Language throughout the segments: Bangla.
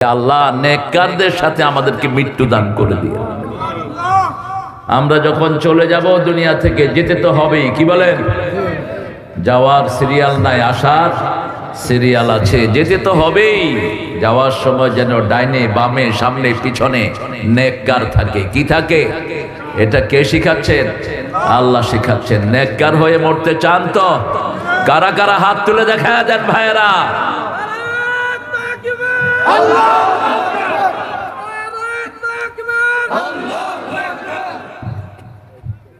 আল্লাহ নেককারদের সাথে আমাদেরকে মৃত্যু দান করে দিয়ে, আমরা যখন চলে যাব দুনিয়া থেকে, যেতে তো হবেই, কি বলেন? যাওয়ার সিরিয়াল নাই, আসার সিরিয়াল আছে। যেতে তো হবেই। যাওয়ার সময় যেন ডাইনে বামে সামনে পিছনে নেককার থাকে। কি থাকে? এটা কে শিখাচ্ছেন? আল্লাহ শিখাচ্ছেন। নেককার হয়ে মরতে চান তো? কারা কারা হাত তুলে দেখা দেন ভাইয়েরা।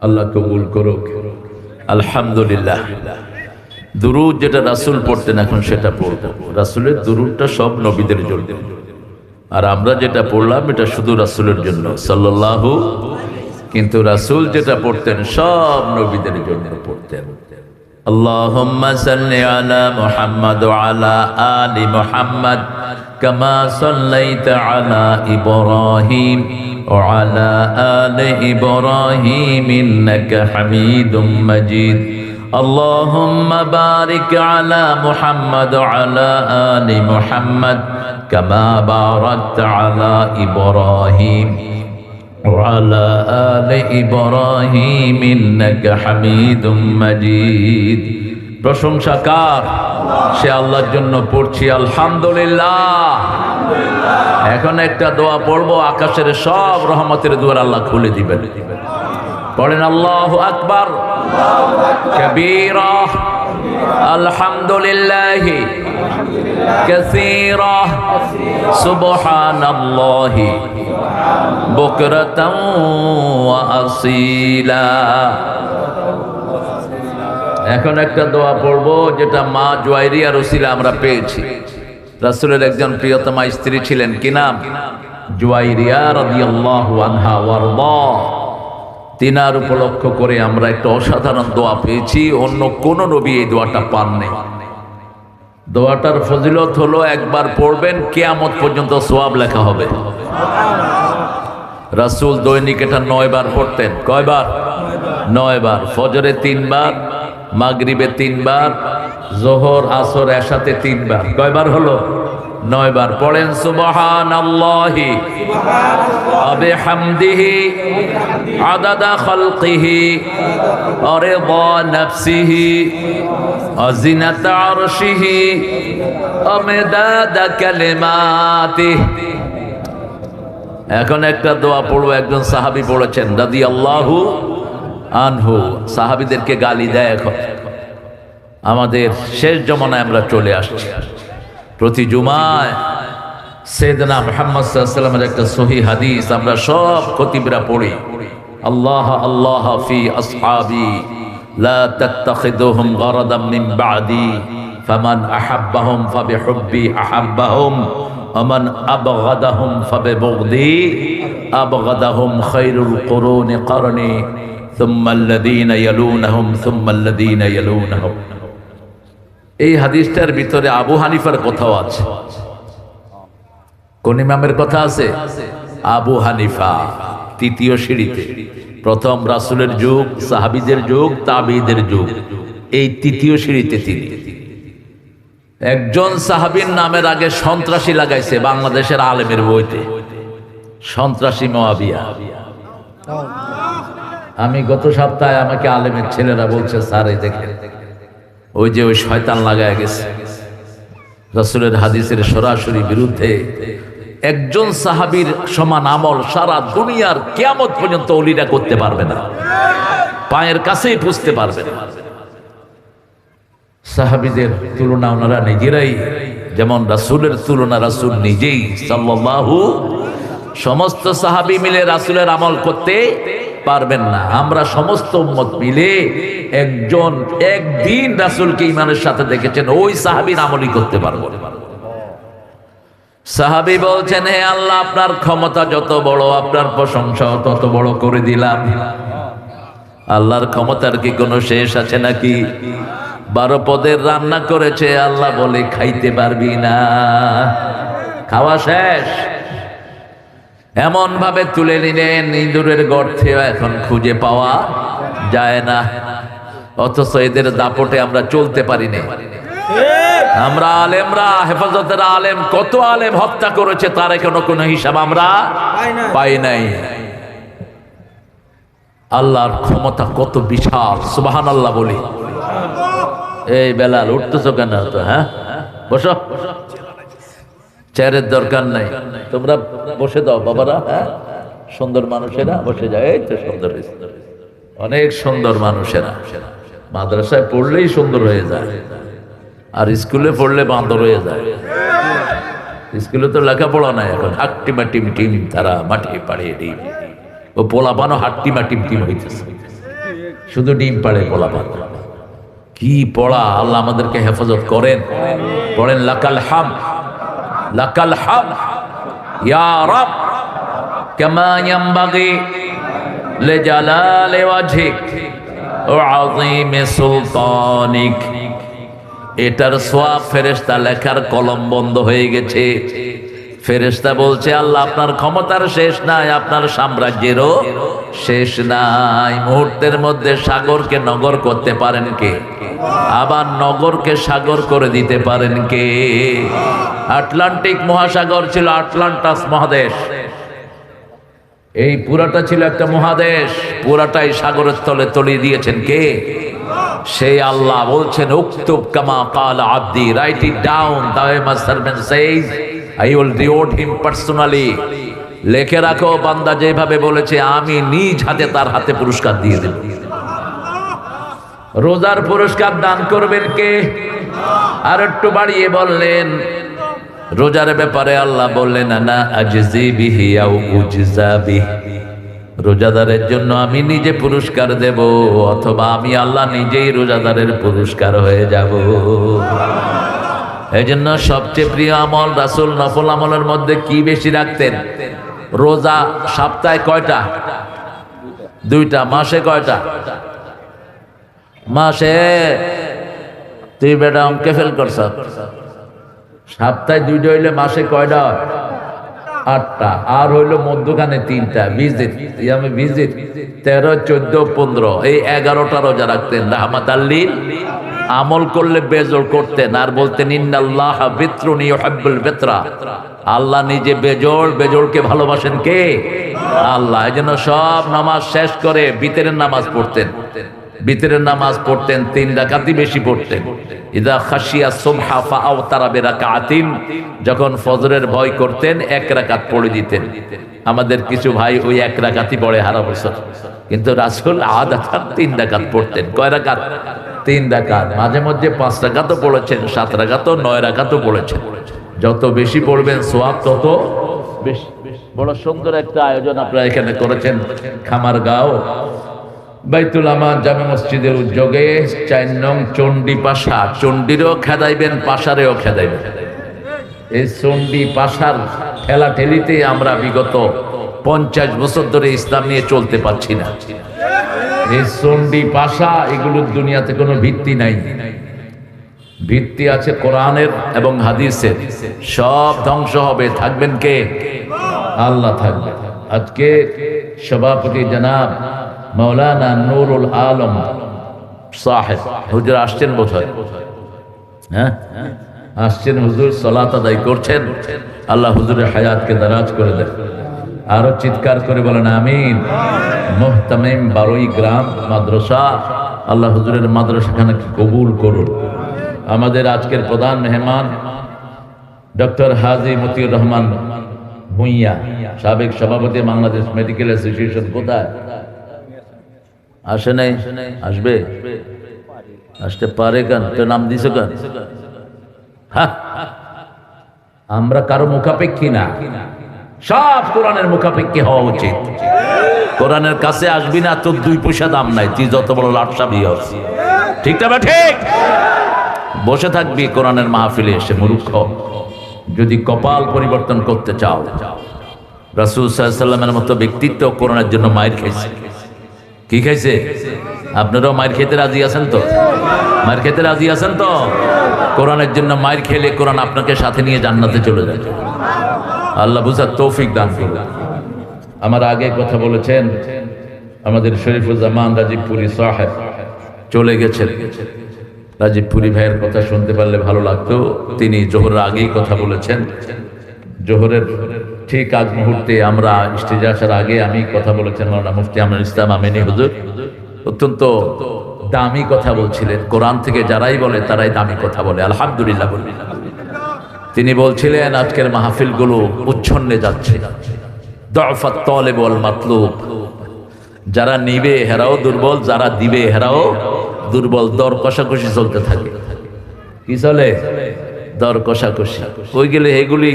আল্লাহ কবুল করুক। আলহামদুলিল্লাহ। দুরুদ যেটা রাসূল পড়তেন এখন সেটা পড়ব। রাসূলের দুরুদটা সব নবীদের জন্য, আর আমরা যেটা পড়লাম এটা শুধু রাসূলের জন্য সাল্লাল্লাহু। কিন্তু রাসূল যেটা পড়তেন সব নবীদের জন্য পড়তেন। আল্লাহুম্মা সাল্লি আলা মুহাম্মাদ ওয়া আলা আলি মুহাম্মাদ কামা সাল্লাইতা আলা ইব্রাহিম ওয়া আলা আলি ইব্রাহিম ইন্নাকা হামিদুম মাজিদ। اللهم بارك على محمد وعلى آل محمد كما باركت على إبراهيم وعلى آل إبراهيم إنك حميد مجيد। প্রশংসা কার? সে আল্লাহর জন্য পড়ছি আলহামদুলিল্লাহ। এখন একটা দোয়া পড়বো, আকাশের সব রহমতের দুয়ার আল্লাহ খুলে দিবেন। পড়েন আল্লাহু আকবার কবীরা আলহামদুলিল্লাহি কাসীরা সুবহানাল্লাহি বুকরাতাও ওয়া আসীলা। এখন একটা দোয়া পড়বো যেটা মা জুয়াইরিয়ার ওসিলা আমরা পেয়েছি। রাসূলের একজন প্রিয়তমা স্ত্রী ছিলেন, কি নাম? জুয়াইরিয়া রাদিয়াল্লাহু আনহা ওয়ারদা। তিনার উপলক্ষ করে আমরা একটা অসাধারণ দোয়া পেয়েছি, অন্য কোন নবী এই দোয়াটা পাননি। দোয়াটার ফজিলত হলো একবার পড়বেন কিয়ামত পর্যন্ত সওয়াব লেখা হবে। রাসূল দৈনিক এটা 9 বার পড়তেন। কয়বার? 9 বার। ফজরে 3 বার, মাগরিবে 3 বার, যোহর আসর এশাতে 3 বার। কয়বার হলো? 9 বার। পড়েন সুবহানাল্লাহি ওয়া বিহামদিহি আদাদা খালকিহি ওয়া রিদা নাফসিহি ওয়া জিনাতা আরশিহি ওয়া মিদাদা কালিমাতিহি। এখন একটা দোয়া পড়বো, একজন সাহাবী পড়েছেন রাদিয়াল্লাহু আনহু। সাহাবীদেরকে গালি দেয় এখন। আমাদের শেষ জমানায় আমরা চলে আসছি। প্রতি জুমায় সাইয়েদনা মুহাম্মদ সাল্লাল্লাহু আলাইহি ওয়াসাল্লামের একটা সহিহ হাদিস আমরা সব খতিবরা পড়ি। আল্লাহ আল্লাহ ফি আসহাবি লা তাত্তাখিদুহুম গারাদাম মিন বাদি ফামান আহাব্বাহুম ফাবিহুব্বি আহাব্বাহুম ওয়া মান আবগাদাহুম ফাবিবুগদি আবগাদাহুম খায়রুল কুরুনি করনি সুম্মা আল্লাযীনা ইয়ালুনাহুম সুম্মা আল্লাযীনা ইয়ালুনাহুম। এই হাদিসটার ভিতরে আবু হানিফার কথাও আছে। কোন ইমামের কথা আছে? আবু হানিফা। তৃতীয় সিঁড়িতে, প্রথম রাসূলের যুগ, সাহাবীদের যুগ, তাবেঈদের যুগ, এই তৃতীয় সিঁড়িতে তিনি। একজন সাহাবীর নামের আগে সন্ত্রাসী লাগাইছে বাংলাদেশের আলেমের বইতে, সন্ত্রাসী মুআবিয়া। আমি গত সপ্তাহে আমাকে আলেমের ছেলেরা বলছে, স্যার এই দেখেন ওই যে ওই শয়তান লাগায় গেছে রাসূলের হাদিসের সরাসরি বিরুদ্ধে। একজন সাহাবীর সমান আমল সারা দুনিয়ার কিয়ামত পর্যন্ত ওলিরা করতে পারবে না, পায়ের কাছেই পুছতে পারবে না। সাহাবীদের তুলনা ওনারা নিজেরাই, যেমন রাসূলের তুলনা রাসূল নিজেই সাল্লাল্লাহু। সমস্ত সাহাবী মিলে রাসূলের আমল করতে পারবেন না। আমরা সমস্ত উম্মত মিলে একজন একদিন রাসূলকে ঈমানের সাথে দেখেছেন, ওই সাহাবীর আমলই করতে পারবো। সাহাবী বলছেন, হে আল্লাহ, আপনার ক্ষমতা যত বড়, আপনার প্রশংসা তত বড় করে দিলাম। আল্লাহর ক্ষমতার কি কোনো শেষ আছে নাকি? 12 পদের রান্না করেছে, আল্লাহ বলে খাইতে পারবি না, খাওয়া শেষ। এমন ভাবে তুলে নিলেন ইঁদুরের গর্তেও এখন খুঁজে পাওয়া যায় না। অথচ এদের দাপটে আমরা চলতে পারি না। আমরা আলেমরা, হেফাজতের আলেম কত আলেম হত্যা করেছে তার এখনো কোনো হিসাব আমরা পাই নাই। আল্লাহর ক্ষমতা কত বিশাল, সুবহানাল্লাহ বলি। এই বেলাল উঠতেছো কেন তো? হ্যাঁ, বসো, চেয়ারের দরকার নাই, তোমরা বসে দাও বাবারা। হ্যাঁ, সুন্দর মানুষেরা বসে যায়। এই তো সুন্দর, অনেক সুন্দর মানুষেরা। মাদ্রাসায় পড়লেই সুন্দর হয়ে যায়, আর স্কুলে পড়লে বান্দর হয়ে যায়। স্কুলে তো লেখাপড়া নাই এখন, হাট্টিমা টিম টিম, তারা মাটি পাড়িয়ে ডিম। ও পোলাপানো হাট্টিমা টিম টিম হইতেছে, শুধু ডিম পাড়ে পোলাপান। কি পড়া! আল্লাহ আমাদেরকে হেফাজত করেন। পড়েন লাকাল হামদ, লাকাল হামদ ইয়া রাব কামা ইয়ানবাগি লিজালালি ওয়াজহিক ওয়া আযীমি সুলতানিক। এটার সওয়াব ফেরেশতা লেখার কলম বন্ধ হয়ে গেছে। ফেরেশতা বলছে, আল্লাহ আপনার ক্ষমতার শেষ নাই, আপনার সাম্রাজ্যেরও শেষ নাই। মুহূর্তের মধ্যে সাগরকে নগর করতে পারেন কে? আবার নগরকে সাগর করে দিতে পারেন কে? আটলান্টিক মহাসাগর ছিল আটলান্টাস মহাদেশ, এই পুরাটা ছিল একটা মহাদেশ, পুরাটাই সাগরের তলে তলিয়ে দিয়েছেন কে? সেই আল্লাহ বলছেন, উকতুব কামা ক্বালা আবদি, write it down, the my servant says I will reward him personally. লেখে রাখো, বান্দা যেভাবে বলেছে আমি নিজ হাতে তার হাতে পুরস্কার দিয়ে দেব। রোজার পুরস্কার দান করবেন কে? আর একটু বাড়িয়ে বললেন, রোজার ব্যাপারে আল্লাহ বললেন, আনা আজজি বিহি আও উজজা বিহি, রোজাদারের জন্য আমি নিজে পুরস্কার দেব, অথবা আমি আল্লাহ নিজেই রোজাদারের পুরস্কার হয়ে যাব। এই জন্য সবচেয়ে প্রিয় আমল রাসূল নফল আমলের মধ্যে কি বেশি রাখতেন? রোজা। সপ্তাহে কয়টা? দুইটা। মাসে কয়টা? মাসে তুই বেটা অঙ্কে ফেল করছ। সপ্তাহে দুইটা হইলে মাসে কয়টা? 8টা। আর হইলো মধ্যখানে 3টা ভিজিট, ইয়ামে ভিজিট 13, 14, 15, এই 11টা রোজা রাখতেন রাহমাতাল লিল। আমল করলে বেজোড় করতেন আর বলতেন, ইন্নাল্লাহ বিত্রুন ইউহিব্বুল বিত্রা, আল্লাহ নিজে বেজোড়, বেজোড়কে ভালোবাসেন কে? আল্লাহ। এই জন্য সব নামাজ শেষ করে বিতরের নামাজ পড়তেন। বিতরের নামাজ পড়তেন 3 রাকাতই বেশি পড়তেন। ইদা খাশিয়া সুবহা ফাআওতারা বিরাকাতিন, যখন ফজরের ভয় করতেন 1 রাকাত পড়ে দিতেন। আমাদের কিছু ভাই ওই 1 রাকাতই পড়ে হারা বছর, কিন্তু রাসূল আদাতান 3 রাকাত পড়তেন। কয় রাকাত? 3 রাকাত। মাঝে মধ্যে 5 রাকাতও পড়েছেন, 7 রাকাতও, 9 রাকাতও পড়েছেন। যত বেশি পড়বেন সওয়াব তত বেশি। বড় সুন্দর একটা আয়োজন আপনারা এখানে করেছেন খামারগাঁও বাইতুল আমান জামে মসজিদের উদ্যোগে। 4 নং চণ্ডী পাশা, চণ্ডীরও খেদাইবেন, পাশারেও খেদাইবেন। এই চণ্ডী পাশার ঠেলা ঠেলিতে আমরা বিগত 50 বছর ধরে ইসলাম নিয়ে চলতে পারছি না। এই চণ্ডী পাশা, এগুলোর দুনিয়াতে কোনো ভিত্তি নাই। ভিত্তি আছে কোরআনের এবং হাদিসের। সব ধ্বংস হবে, থাকবেন কে? আল্লাহ থাকবে। আজকে সভাপতি জনাব মাওলানা নুরুল আলম সাহেব হুজুর আসছেন বোধহয়। হ্যাঁ, আসছেন হুজুর, সালাত আদায় করছেন। আল্লাহ হুজুরের হায়াতকে দারাজ করে দেন। আরো চিৎকার করে বলেন আমিন। মুহতামিম 12 গ্রাম মাদ্রাসা, আল্লাহ হুজুরের মাদ্রাসাখানাকে কবুল করুন। আমাদের আজকের প্রধান মেহমান ডক্টর হাজী মতিউর রহমান ভুঁইয়া, সাবেক সভাপতি বাংলাদেশ মেডিকেল অ্যাসোসিয়েশন। কোথায়? আসে নাই? আসবে? আসতে পারে কেন? তো নাম দিছে কেন? হ্যাঁ, আমরা কারো মুখাপেক্ষী না, সব কোরআনের মুখাপেক্ষী হওয়া উচিত। কোরআনের কাছে আসবি না, তোর 2 পয়সা দাম নাই, তুই যত বড় লাটসাবি হস। ঠিক না? ঠিক। বসে থাকবি কোরআনের মাহফিলে এসে মূর্খ। যদি কপাল পরিবর্তন করতে চাও, রাসূল সাল্লাল্লাহু আলাইহি ওয়াসাল্লামের মতো ব্যক্তিত্ব কোরআনের জন্য মাইর খাইছে। কি খাইছে? আপনারাও মাইর খেতে রাজি আছেন তো? মাইর খেতে রাজি আছেন তো? কোরআনের জন্য মাইর খেলে কোরআন আপনাকে সাথে নিয়ে জান্নাতে চলে যাবে। আল্লাহ বুঝার তৌফিক দান করুন। আমার আগে কথা বলেছেন আমাদের শরীফুজ্জামান রাজীবপুরী সাহেব, চলে গেছেন। রাজীবপুরি ভাইয়ের কথা শুনতে পারলে ভালো লাগতো। তিনি জোহরের আগেই কথা বলেছেন। জোহরের ঠিক আগ মুহূর্তে আমরা স্টেজে আসার আগে আমি কথা বলেছেন মাওলানা মুফতি আমিনুল ইসলাম আমিনী হুজুর। অত্যন্ত দামি কথা বলছিলেন। কোরআন থেকে যারাই বলে তারাই দামি কথা বলে, আলহামদুলিল্লাহ বলি। তিনি বলছিলেন আজকের মাহফিলগুলো উচ্ছন্নে যাচ্ছে, দফাত তলেব ওয়াল মাতলুব। যারা নিবে হেরাও দুর্বল, যারা দিবে হেরাও দুর্বল। দর কষাকষি চলতে থাকে। কি চলে? দর কষাকষি। ওই গেলে এগুলি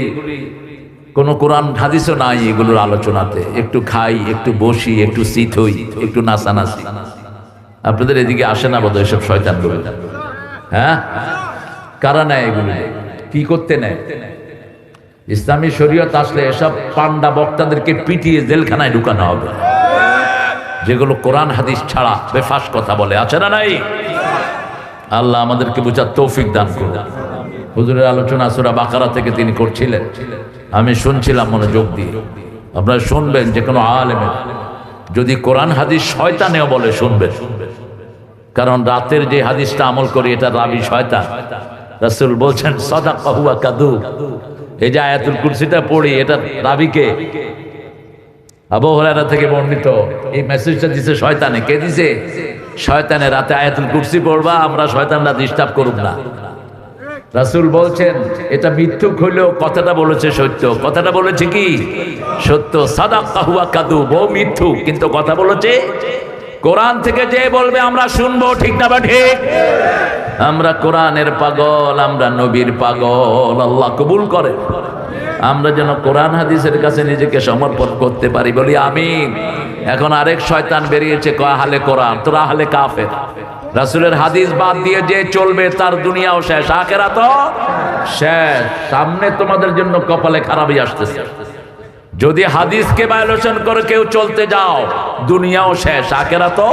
কোনো কোরআন হাদিসও নাই এগুলোর আলোচনাতে। একটু খাই, একটু বসি, একটু সিট হই, একটু নাচানাচি। আপনাদের এদিকে আসে না বোধহয় এসব শয়তানগুলো? হ্যাঁ, কারা নেয় এগুলো? কি করতে নেয়? ইসলামী শরীয়ত আসলে এসব পান্ডা বক্তাদেরকে পিটিয়ে জেলখানায় ঢুকানো হবে, যেগুলো কোরআন হাদিস ছাড়া বেফাস কথা বলে। আছে না নাই? আল্লাহ আমাদেরকে বুঝার তৌফিক দান করুন। হুজুরের আলোচনা সূরা বাকারা থেকে তিনি করছিলেন, আমি শুনছিলাম মনোযোগ দিয়ে। আপনারা শুনবেন, যে কোনো আলেমের যদি কোরআন হাদিস শয়তানেও বলে শুনবেন, কারণ রাতের যে হাদিসটা আমল করি এটা রাবি শয়তান। রাসূল বলছেন সাদাকাহু ওয়া কাযুব। এই যে আয়াতুল কুরসিটা পড়ি, এটা রাবিকে আবু হুরায়রা থেকে বর্ণিত। এই মেসেজটা দিছে শয়তানে। কে দিছে? শয়তানে। রাতে আয়াতুল কুরসি পড়বা, আমরা শয়তানরা ডিস্টার্ব করুক না। রাসূল বলছেন এটা মিথ্যুক হইলেও কথাটা বলেছে সত্য। কথাটা বলেছে কি? সত্য। সাদাকাহু ওয়া কাযুব। ও মিথ্যুক কিন্তু কথা বলেছে। কোরআন থেকে যে বলবে আমরা শুনবো, ঠিক না বা ঠিক? আমরা কোরআনের পাগল, আমরা নবীর পাগল। আল্লাহ কবুল করে। আমরা যেন কোরআন হাদিসের কাছে নিজেকে সমর্পণ করতে পারি, বলি আমিন। এখন আরেক শয়তান বেরিয়েছে, আহলে কোরআন। তোরা আহলে কাফের। রাসূলের হাদিস বাদ দিয়ে যে চলবে তার দুনিয়াও শেষ, আখিরাতও শেষ। সামনে তোমাদের জন্য কপালে খারাপই আসতেছে। যদি হাদিসকে ভায়োলেশন করে কেউ চলতে যাও, দুনিয়াও শেষ, আখিরাতও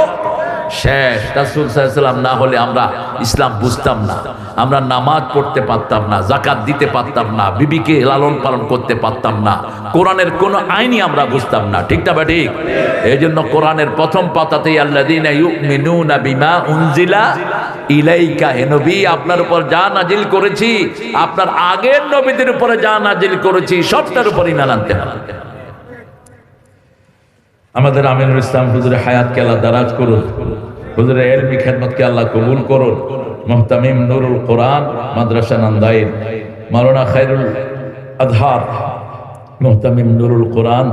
শেষ। রাসূল সাল্লাল্লাহু আলাইহি ওয়াসাল্লাম না হলে আমরা ইসলাম বুঝতাম না, আমরা নামাজ পড়তে পারতাম না, যাকাত দিতে পারতাম না, বিবিকে লালন পালন করতে পারতাম না, কোরআনের কোন আইনই আমরা বুঝতাম না, ঠিক না ঠিক? এই জন্য কোরআনের প্রথম পাতাতেই আল্লাযীনা ইউমিনুনা বিমা উনজিলা ইলাইকা, হে নবী আপনার উপর যা নাজিল করেছি, আপনার আগের নবীদের উপরে যা নাজিল করেছি সবটার উপর ঈমান আনতে হবে। আমাদের আমিনুল ইসলাম হুজুরের হায়াতকে আল্লাহ দারাজ করুন, হুজুরের ইলমি খেদমতকে আল্লাহ কবুল করুন। মুহতামিম নুরুল কোরআন মাদ্রাসা নান্দাইল মাওলানা খায়রুল আজহার মুহতামিম নুরুল কোরআন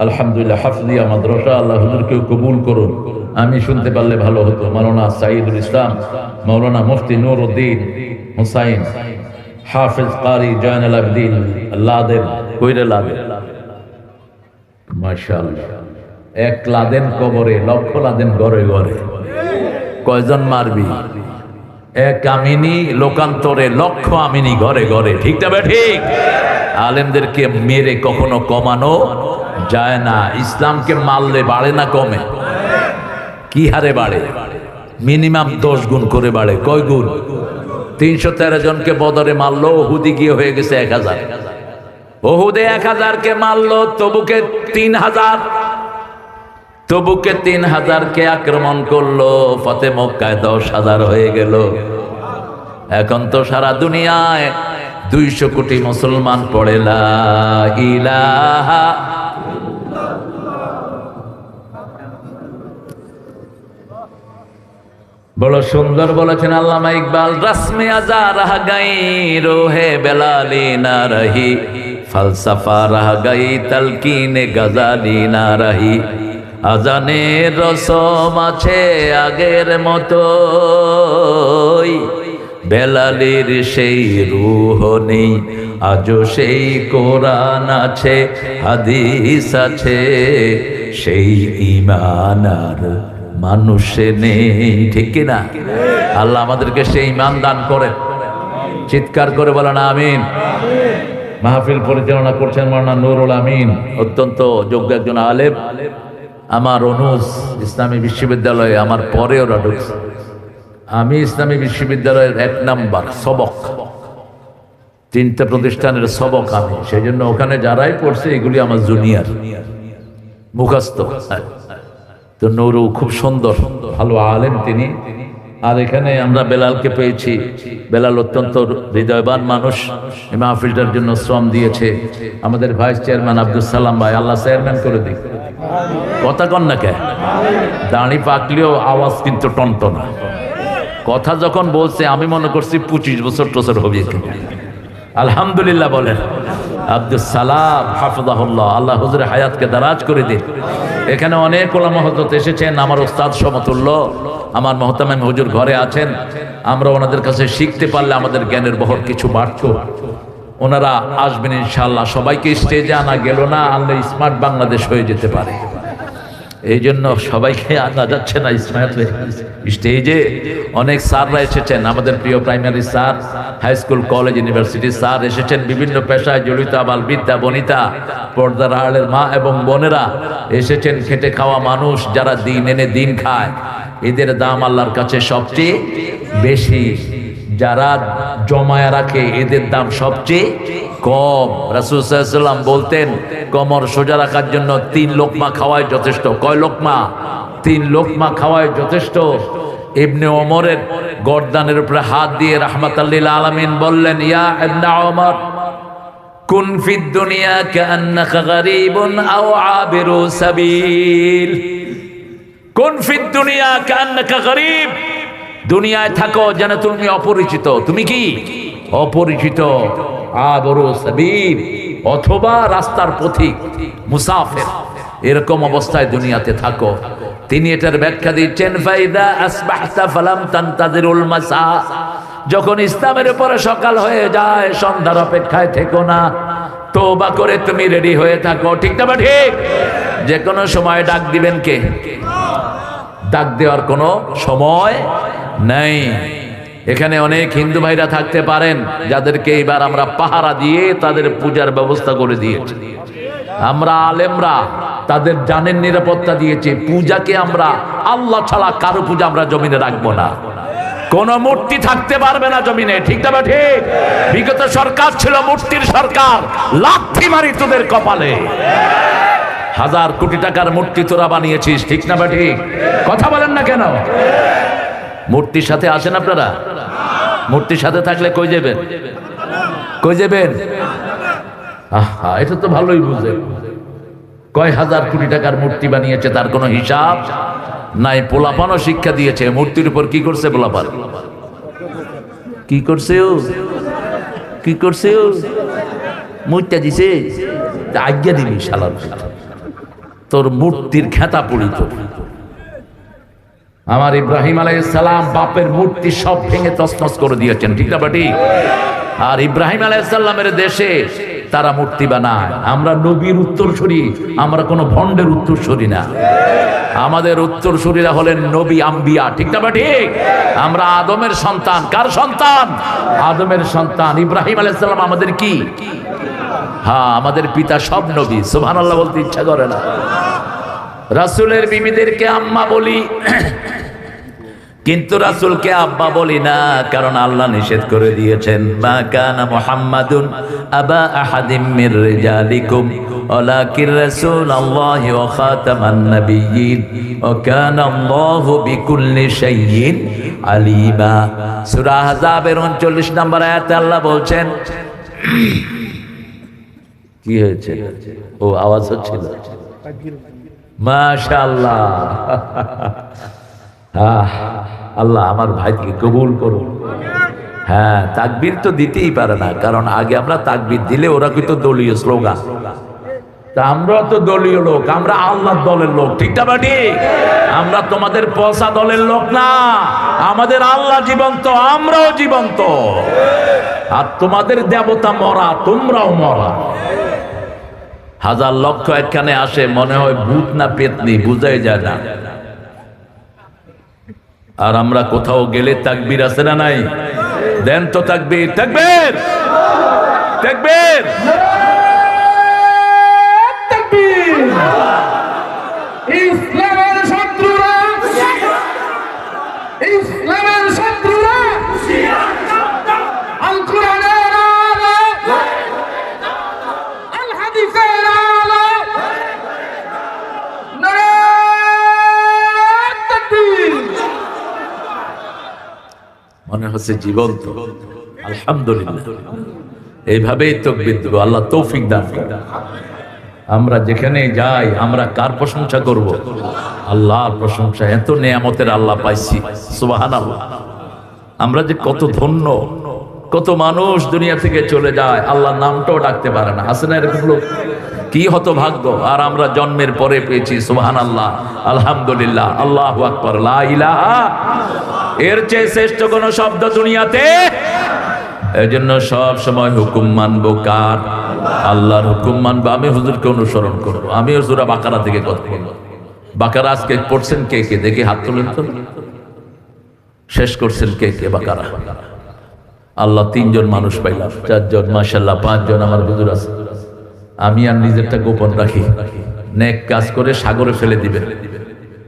আলহামদুলিল্লাহ হাফজিয়া মাদ্রাসা, আল্লাহ হুজুরকে কবুল করুন। আমি শুনতে পারলে ভালো হতো। মাওলানা সাইদুল ইসলাম, মাওলানা মুফতি নুরউদ্দিন হুসাইন হাফিজ কারি জয়নুল আবেদিন লাদেন, কইরে লাদেন, মাশাআল্লাহ। এক লাদেন কবরে, লক্ষ লাদেন ঘরে ঘরে। কয়জন মারবি? এক আমিনী লোকান্তরে লক্ষ আমিনী ঘরে ঘরে, ঠিক না ঠিক? আলেমদেরকে মেরে কখনো কমানো যায় না। ইসলামকে মারলে বাড়ে না কমে? কি হারে বাড়ে? মিনিমাম 10 গুণ করে বাড়ে। কয় গুণ? 313 জনকে বদরে মারলো, ওহুদে গিয়ে হয়ে গেছে 1000। ওহুদে 1000কে মারলো, তবুকে 3000, তবুকে 3000কে আক্রমণ করলো, ফতে মক্কায় 10,000 হয়ে গেল। এখন তো সারা দুনিয়ায় 200 কোটি মুসলমান পড়ে লা ইলাহা। বড় সুন্দর বলেছেন আল্লামা ইকবাল, রসমে আজা রহ গই রোহে বেলালি না রহি, ফলসফা রহ গই তলকিনে গজালি না রহি। আজানে রসম আছে আগের মতোই, বেলালির সেই রূহ নেই, আজও সেই কোরআন আছে, হাদিস আছে, সেই ঈমান আর মানুষে নেই, ঠিক কিনা? আল্লাহ আমাদেরকে সেই ঈমান দান করেন। চিৎকার করে বলেন আমিন। মাহফিল পরিচালনা করছেন মাওলানা নুরুল আমিন, অত্যন্ত যোগ্য একজন আলেম। আমার অনুজ ইসলামী বিশ্ববিদ্যালয়ে আমার পরে ওরা ঢুকছে। আমি ইসলামী বিশ্ববিদ্যালয়ের 1 নাম্বার সবক, 3টা প্রতিষ্ঠানের সবক আমি। সেই জন্য ওখানে যারাই পড়ছে এগুলি আমার জুনিয়র, মুখস্থ। তো নুরু খুব সুন্দর, ভালো আলেম তিনি। আর এখানে আমরা বেলালকে পেয়েছি। বেলাল অত্যন্ত হৃদয়বান মানুষ, এই মাহফিলটার জন্য শ্রম দিয়েছে। আমাদের ভাইস চেয়ারম্যান আব্দুল সালাম ভাই, আল্লাহ চেয়ারম্যান করে দিক। কথা কন না কে? দাঁড়ি পাকলেও আওয়াজ কিন্তু টনটনা। কথা যখন বলছে আমি মনে করছি 25 বছর টছর হবে। আলহামদুলিল্লাহ বলেন। আব্দুল সালাম হাফিজাহুল্লাহ, আল্লাহ হুজুরের হায়াতকে দারাজ করে দিন। এখানে অনেক ওলামা হযরত এসেছেন, আমার ওস্তাদ সমতুল্য, আমার মুহতামিম হুজুর ঘরে আছেন। আমরা ওনাদের কাছে শিখতে পারলে আমাদের জ্ঞানের বহর কিছু বাড়তো। ওনারা আসবেন ইনশাআল্লাহ। সবাইকে স্টেজে আনা গেল না, আনলে স্মার্ট বাংলাদেশ হয়ে যেতে পারে। এই জন্য সবাইকে আনা যাচ্ছে না স্মার্ট স্টেজে। অনেক স্যাররা এসেছেন, আমাদের প্রিয় primary sir, high school, college, university sir এসেছেন। বিভিন্ন পেশায় জড়িত আবাল বিদ্যা বনিতা, পর্দার আড়ালের মা এবং বোনেরা এসেছেন। খেটে খাওয়া মানুষ যারা দিন এনে দিন খায়, এদের দাম আল্লাহর কাছে সবচেয়ে বেশি। যারা জমায়া রাখে এদের দাম সবচেয়ে কম। রাসূল সাল্লাল্লাহু আলাইহি ওয়াসাল্লাম বলতেন, কোমর সোজা রাখার জন্য 3 লোকমা খাওয়াই যথেষ্ট। কয় লোকমা? 3 লোকমা খাওয়াই যথেষ্ট। ইবনে ওমরের গর্দানের উপরে হাত দিয়ে রাহমাতাল লিল আলামিন বললেন, ইয়া ইবনে ওমর, কুন ফিদ দুনিয়া কান্নাকা গরীবুন আও আবিরু সাবিল। কুন ফিদ দুনিয়া কান্নাকা গরীব, দুনিয়ায় থাকো যেন তুমি অপরিচিত। তুমি কি? অপরিচিত। আবরু সাবিল, অথবা রাস্তার পথিক, মুসাফির, এরকম অবস্থায় দুনিয়াতে থাকো। তিনি এটার ব্যাখ্যা দিচ্ছেন, ফাইদা আসবাহতা ফালাম তানতাজিরুল মাসা, যখন ইসলামের উপরে সকাল হয়ে যায় সন্ধ্যার অপেক্ষায় থেকো না, তওবা করে তুমি রেডি হয়ে থাকো। ঠিক না? ঠিক। যে কোনো সময় ডাক দিবেন কে? ডাক দেওয়ার কোনো সময় নেই। এখানে অনেক হিন্দু ভাইরা থাকতে পারেন যাদেরকে এবার আমরা পাহারা দিয়ে তাদের পূজার ব্যবস্থা করে দিয়েছি। আমরা আলেমরা তাদের জানের নিরাপত্তা দিয়েছি। পূজাকে আমরা আল্লাহ ছাড়া কারো পূজা আমরা জমিনে রাখবো না। কোন মূর্তি থাকতে পারবে না জমিনে। ঠিক না? ঠিক। বিগত সরকার ছিল মূর্তির সরকার, লাথি মারি তোদের কপালে। 1000 কোটি টাকার মূর্তি তোরা বানিয়েছিস। ঠিক না? ঠিক। কথা বলেন না কেন? মূর্তির সাথে আসেন আপনারা? মূর্তির সাথে থাকলে কই যাবেন? কই যাবেন? আহা, এটা তো ভালোই বুঝে। কয় 1000 কোটি টাকার মূর্তি বানিয়েছে, তার কোনো হিসাব নাই। পোলাপানও শিক্ষা দিয়েছে। মূর্তির উপর কি করছে পোলাপান? কি করছে ও? কি করছে ও? মূর্তি দিছে, আজ্ঞা দিবি শালার, তোর মূর্তির খেতা পড়িত। আমার ইব্রাহিম আলাইহিস সালাম বাপের মূর্তি সব ভেঙে তছনছ করে দিয়েছেন। ঠিক না? ঠিক। আর ইব্রাহিম আলাইহিস সালামের দেশে তারা মূর্তি বানায়। আমরা নবীর উত্তরসূরি, আমরা কোনো ভণ্ডের উত্তরসূরি না। আমাদের উত্তরসূরিরা হলেন নবী আম্বিয়া। ঠিক না? ঠিক। আমরা আদমের সন্তান। কার সন্তান? আদমের সন্তান। ইব্রাহিম আলাইহিস সালাম আমাদের কি? হ্যাঁ, আমাদের পিতা সব নবী। সুবহানাল্লাহ বলতে ইচ্ছা করে না। রাসূলের বিবিদেরকে আম্মা বলি, কিন্তু রাসূলকে আব্বা বলি না, কারণ আল্লাহ নিষেধ করে দিয়েছেন, মা কানা মুহাম্মাদুন আবা আহাদিম মির রিজালিকুম ওয়ালাকিন রাসূলুল্লাহি ওয়া খাতামান নাবিয়্যিন ওয়া কানা আল্লাহু বিকুল্লি শাইইন আলিমা। সূরা আহজাবের 39 নম্বর আয়াতে আল্লাহ বলছেন, কি হয়েছে? ও আওয়াজ হচ্ছিল। মাশাআল্লাহ। আল্লাহ আমার ভাইকে কবুল করুন। হ্যাঁ, তাকবীর তো দিতেই পারে না, কারণ আগে আমরা তাকবীর দিলে ওরা কিন্তু দলীয় স্লোগান। তা আমরা তো দলীয় লোক, আমরা আল্লাহর দলের লোক। ঠিক না? ঠিক। আমরা তোমাদের পয়সা দলের লোক না। আমাদের আল্লাহ জীবন্ত, আমরাও জীবন্ত। আর তোমাদের দেবতা মরা, তোমরাও মরা। 1000 লক্ষ এখানে আসে, মনে হয় ভূত না পেতনি, বুঝাই যায় না। আর আমরা কোথাও গেলে তাকবীর আছে না নাই? দেন তো তাকবীর। তাকবীর, তাকবীর, তাকবীর। ইসলামের শত্রুরা, ইসলামের শত্রুরা আল কোরআনের আলো, আল হাদিসের আলো, নারে তাকবীর। মনে হচ্ছে জীবন্ত। আলহামদুলিল্লাহ, এইভাবেই তাকবীর দেব। আল্লাহ তৌফিক দান করেন। আমরা যেখানে যাই আমরা কার প্রশংসা করব? আল্লাহর প্রশংসা। এত নেয়ামতের আল্লাহ পাইছি, সুবহানাল্লাহ। আমরা যে কত ধন্য। কত মানুষ দুনিয়া থেকে চলে যায়, আল্লাহর নামটাও ডাকতে পারে না। আছে না এরকম লোক? কি হতভাগ্য। আর আমরা জন্মের পরে পেয়েছি, সুবহানাল্লাহ, আলহামদুলিল্লাহ, আল্লাহু আকবার, লা ইলাহা। এর চেয়ে শ্রেষ্ঠ কোন শব্দ দুনিয়াতে। এজন্য সব সময় হুকুম মানবো কার? আল্লাহর হুকুম মানবো। আমি হুজুরকে অনুসরণ করবো। আমিও সূরা বাকারা থেকে কথা বলবো। বাকারা আজকে পড়ছেন কে কে? দেখি হাত তুলেন তো। শেষ করছেন কে কে বাকারা? আল্লাহ 3 জন মানুষ পাইলাম, 4 জন, মাশাআল্লাহ 5 জন আমার হুজুর আছে। আমি আর নিজেরটা গোপন রাখি। নেক কাজ করে সাগরে ফেলে দিবেন।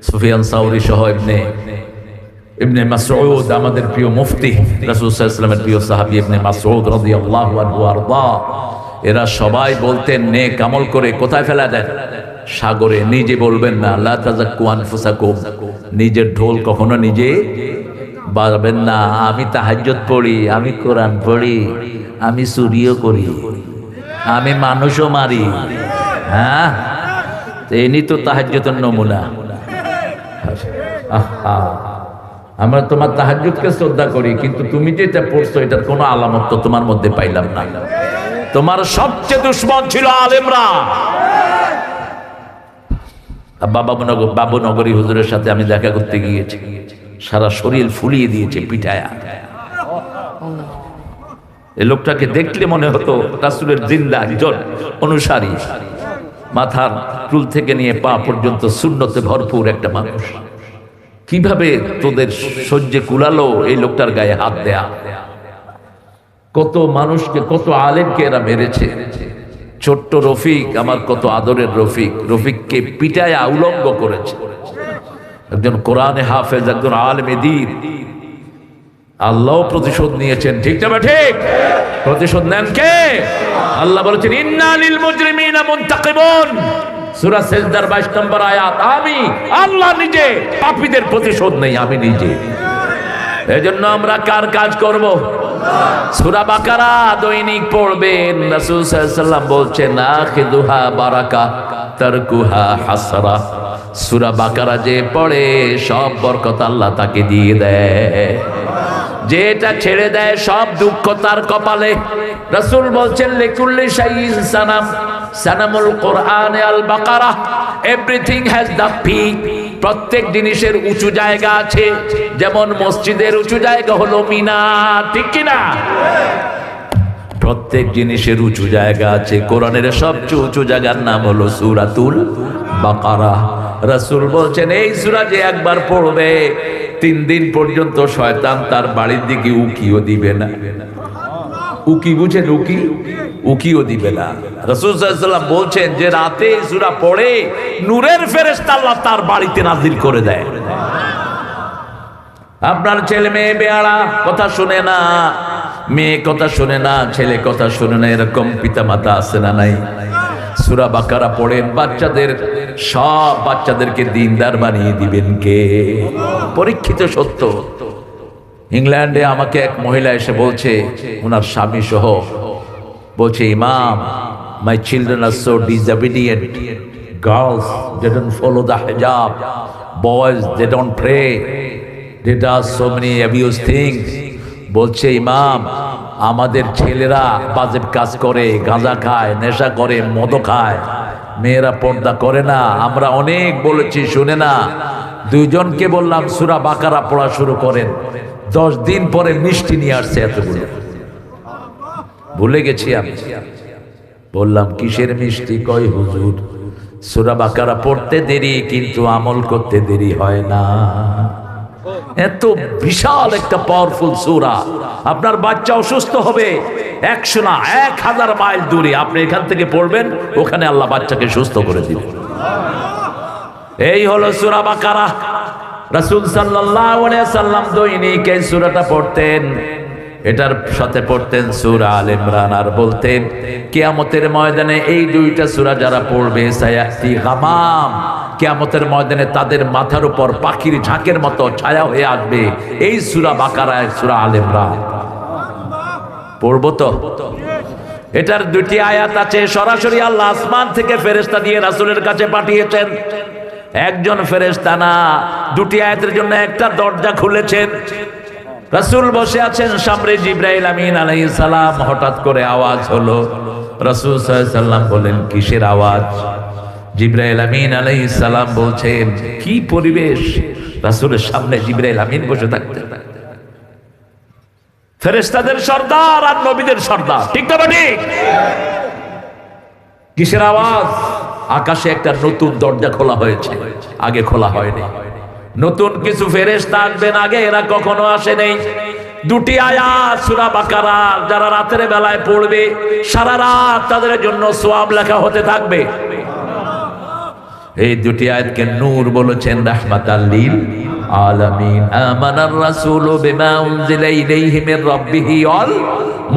সুফিয়ান সাউরি সহ ইবনে মাসউদ, আমাদের প্রিয় মুফতি, রাসূল সাল্লাল্লাহু আলাইহি ওয়াসাল্লামের প্রিয় সাহাবী ইবনে মাসউদ রাদিয়াল্লাহু আনহু আরদা, এরা সবাই বলতেন নেক আমল করে কোথায় ফেলা দেন? সাগরে। নিজে বলবেন না, লা তাযাক্কু আনফুসাকুম, নিজের ঢোল কখনো নিজে বাজাবেন না। আমি তাহাজ্জুদ পড়ি, আমি কোরআন পড়ি, আমি চুরিও করি, আমি মানুষও মারি। হ্যাঁ, ইনি তো তাহাজ্জুদের নমুনা। আহা, আমরা তোমার তাহাজ্জুদকে শ্রদ্ধা করি, কিন্তু তুমি যেটা পড়ছো এটার কোনো আলামত তো তোমার মধ্যে পাইলাম না। তোমার সবচেয়ে দুশ্মন ছিল আলেমরা। বাবুনগরী হুজুরের সাথে আমি দেখা করতে গিয়েছি, সারা শরীর ফুলিয়ে দিয়েছে পিঠায়া। এই লোকটাকে দেখলে মনে হতো রাসূলের জিন্দা একজন অনুসারী। মাথার চুল থেকে নিয়ে পা পর্যন্ত সুন্নতে ভরপুর একটা মানুষ। কিভাবে তোদের সহ্যে কুলালো এই লোকটার গায়ে হাত দেয়া? কত মানুষকে, কত আলেমকে এরা মেরেছে। ছোট্ট রফিক, আমার কত আদরের রফিক, রফিককে পিটায় উলঙ্গ করেছে। একজন কোরআনে হাফেজ, একজন আলেমে দ্বীন। আল্লাহ প্রতিশোধ নিয়েছেন, ঠিক না? ঠিক। প্রতিশোধ নেন কে? আল্লাহ বলেছেন ইন্না লিল মুজরিমিনা মুনতাকিবুন, সূরা সিজদার 22 নম্বর আয়াত। আমি আল্লাহ নিজে পাপীদের প্রতিশোধ নেই, আমি নিজে। এজন্য আমরা কার কাজ করব? সূরা বাকারা দৈনিক পড়বেন। রাসূল সাল্লাল্লাহু আলাইহি ওয়াসাল্লাম বলছেন আখিদুহা বারাকা তারকুহা হাসরা। সূরা বাকারা যে পড়ে সব বরকত আল্লাহ তাকে দিয়ে দেয়। যেটা ছেড়ে দেয় সব দুঃখ তার কপালে। রাসূল বলছেন লিকুল্লি শাইইন সানাম, সানামুল কোরআন আল বাকারা। Everything has the peak. প্রত্যেক জিনিসের উঁচু জায়গা আছে। যেমন মসজিদের উঁচু জায়গা হলো মিনার, ঠিক কিনা? প্রত্যেক জিনিসের উঁচু জায়গা আছে। কোরআনের সবচেয়ে উঁচু জায়গার নাম হলো সূরাতুল বাকারা। রাসূল বলছেন এই সূরা যে একবার পড়বে 3 দিন পর্যন্ত শয়তান তার বাড়ির দিকে উকিও দিবে না। উকি বুঝেন? উকিও দিবে না। রাসূল সাল্লাল্লাহু আলাইহি ওয়াসাল্লাম বলছেন যে রাতে এই সূরা পড়ে নূরের ফেরেশতা আল্লাহ তার বাড়িতে নাজিল করে দেয়। আপনার ছেলে মেয়ে বেয়ারা কথা শুনে না, মেয়ে কথা শুনে না, ছেলে কথা শুনে না, এরকম পিতা মাতা আছে না নাই? সূরা বাকারা পড়েন, সব বাচ্চাদেরকে দিনদার বানিয়ে দিবেন কে? পরীক্ষিত সত্য। ইংল্যান্ডে আমাকে এক মহিলা এসে বলছে, ওনার স্বামী সহ, বলছে ইমাম, my children are so disobedient. Girls, they don't follow the hijab. Boys, they don't pray. They do so many abuse things. বলছে ইমাম, আমাদের ছেলেরা বাজেব কাজ করে, গাঁজা খায়, নেশা করে, মদ খায়, মেয়েরা পর্দা করে না। আমরা অনেক বলেছি, শুনে না। 2 জনকে বললাম সূরা বাকারা পড়া শুরু করেন। 10 দিন পরে মিষ্টি নিয়ে আসছে এতগুলো। ভুলে গেছি আমি। বললাম কিসের মিষ্টি? কয় হুজুর সূরা বাকারা পড়তে দেরি, কিন্তু আমল করতে দেরি হয় না। এত বিশাল একটা পাওয়ারফুল সূরা। আপনার বাচ্চা অসুস্থ হবে 100 না 1000 মাইল দূরে, আপনি এখান থেকে পড়বেন, ওখানে আল্লাহ বাচ্চাকে সুস্থ করে দিবেন। এই হলো সূরা বাকারা। রাসূল সাল্লাল্লাহু আলাইহি সাল্লাম দৈনিক এই সূরাটা পড়তেন। এটার সাথে পড়তেন সূরা আল ইমরান, আর বলতেন কিয়ামতের ময়দানে এই 2টা সূরা যারা পড়বে সায়াতি গামাম, কিয়ামতের ময়দানে তাদের মাথার উপর পাখির ঝাঁকের মতো ছায়া হয়ে আসবে। এই সূরা বাকারা, সূরা আলে ইমরান পড়বো তো? এটার দুটি আয়াত আছে। সরাসরি আল্লাহ আসমান থেকে ফেরেশতা দিয়ে রাসূলের কাছে পাঠিয়েছেন। একজন ফেরেশতা না, দুটি আয়াতের জন্য একটা দরজা খুলেছেন। রাসূল বসে আছেন, সামনে জিবরাইল আমিন আলাইহিস সালাম। হঠাৎ করে আওয়াজ হলো। রাসূল সাল্লাল্লাহু আলাইহি সাল্লাম বলেন, কিসের আওয়াজ? জিবরাইল আমিন আলাইহিস সালাম বলছেন, কি পরিবেশ! রাসূলের সামনে জিবরাইল আমিন বসে থাকতেন। ফেরেশতাদের সর্দার আর নবীদের সর্দার, ঠিক না ঠিক? কিসের আওয়াজ? আকাশে একটা নতুন দরজা খোলা হয়েছে, আগে খোলা হয়নি। নতুন কিছু ফেরেশতা আসবেন, আগে এরা কখনো আসে নাই। দুটি আয়াত সূরা বাকারা, যারা রাতের বেলায় পড়বে সারা রাত তাদের জন্য সওয়াব লেখা হতে থাকবে। এই দুটি আয়াতকে নূর বলেছেন, রাহমাতাল লিল আলামিন। আমানার রাসূলু বিমা উনজিলা ইলাইহি মির রাব্বিহি ওয়াল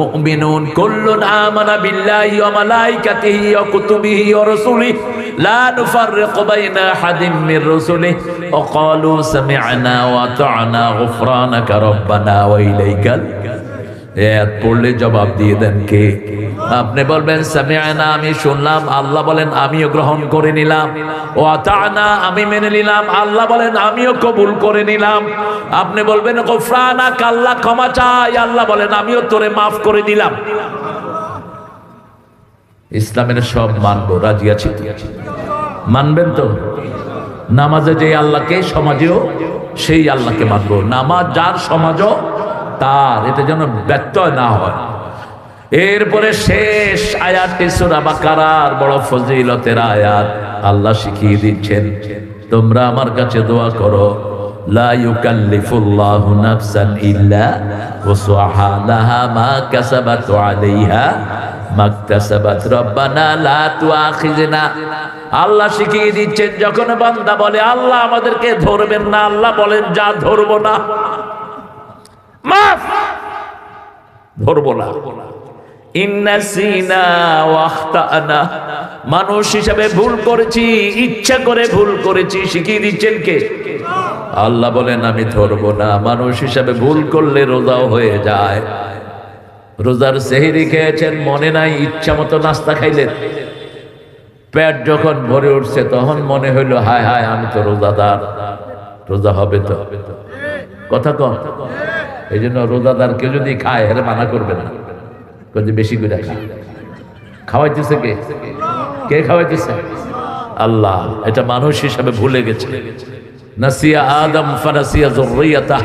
মুমিনুন কুল্লুন আমানা বিল্লাহি ওয়া মালাইকাতিহি ওয়া কুতুবিহি ওয়া রাসূলিহি লা নুফাররিকু বাইনা আহাদিন মির রাসূলিহি ওয়া ক্বালু সামি'না ওয়া আতা'না গুফরানাকা রাব্বানা ওয়া ইলাইকাল। এত পড়লে জবাব দিয়ে দেন কে? আপনি বলবেন সামি'না, আমি শুনলাম। আল্লাহ বলেন আমিও গ্রহণ করে নিলাম। ও আতা'না, আমি মেনে নিলাম। আল্লাহ বলেন আমিও কবুল করে নিলাম। আপনি বলবেন গুফরানাকা, আল্লাহ ক্ষমা চাই। আল্লাহ বলেন আমিও তোরে মাফ করে দিলাম। ইসলামের সব মানবো, রাজি আছি? মানবেন তো? নামাজে যে আল্লাহকে, সমাজেও সেই আল্লাহকে মানবো। নামাজ যার, সমাজও তার, এটা যেন ব্যত্যয় না হয়। এরপরে শেষ আয়াতটি সূরা বাকারার বড় ফজিলতের আয়াত। আল্লাহ শিখিয়ে দিচ্ছেন, তোমরা আমার কাছে দোয়া করো, লা ইউকাল্লিফুল্লাহু নাফসান ইল্লা ওয়াসআহা লাহা মা কাসাবাত ওয়া আলাইহা মাকতাসাবাত রব্বানা লা তুআখিযনা। আল্লাহ শিখিয়ে দিচ্ছেন, যখন বান্দা বলে আল্লাহ আমাদেরকে ধরবেন না, আল্লাহ বলেন যা ধরবো না, মাফ, ধরবো না। ইন্নাসিনা ওয়া আখতানা, মানুষ হিসাবে ভুল করেছি, ইচ্ছা করে ভুল করেছি। শিখিয়ে দিচ্ছেন কে? আল্লাহ বলেন আমি ধরবো না। মানুষ হিসাবে ভুল করলে রোজাও হয়ে যায়। রোজার সেহরি খেয়েছেন, মনে নাই, ইচ্ছা মতো নাস্তা খাইলেন। পেট যখন ভরে উঠছে তখন মনে হইলো হায় হায় আমি তো রোজাদার, রোজা হবে তো। কথা কম। এই জন্য রোজাদার কেউ যদি খায় হেরে মানা করবে না, বেশি করে খায়। খাওয়াইতেছে কে? কে খাওয়াইতেছে? আল্লাহ। এটা মানুষ হিসাবে ভুলে গেছে। নাসিয়া আদম ফানাসিয়া যুররিয়াতাহ।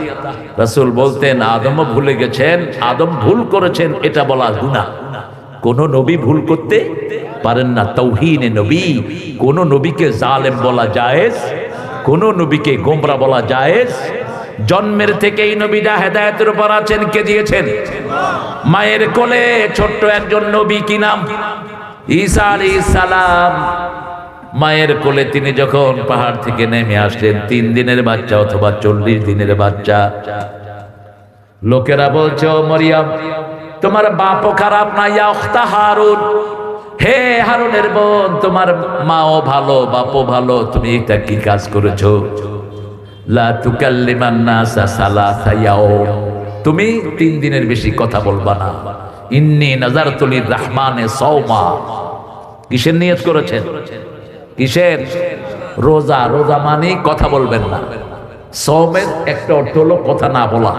রাসূল বলতেন আদমও ভুলে গেছেন, আদম ভুল করেছেন, এটা বলা গুনাহ। কোন নবী ভুল করতে পারেন না। তাওহীনে নবী, কোন নবীকে জালেম বলা জায়েজ, কোন নবীকে গোমরা বলা জায়েজ। জন্মের থেকেই নবীরা হেদায়েতের উপর আছেন। কে দিয়েছেন? মায়ের কোলে ছোট্ট একজন নবী, কি নাম? ঈসা আলাইহিস সালাম। মায়ের কোলে তিনি যখন পাহাড় থেকে নেমে আসলেন, 3 দিনের বাচ্চা অথবা 40 দিনের বাচ্চা। লোকেরা বলছে ও মরিয়ম তোমার বাপও খারাপ না, ইয়া উখতা হারুন, হে হারুনের বোন, তোমার মাও ভালো বাপও ভালো, তুমি এটা কি কাজ করেছো? লা তুকাল্লিমান নাসা সালাসা ইয়াউম, তুমি 3 দিনের বেশি কথা বলবা না। ইন্নী নাযারতু লিররহমানে সাওমা। কিসের নিয়ত করেছেন? কিসের? রোজা। রোজা মানে কথা বলবেন না। সাওমের একটা অর্থ হলো কথা না বলা।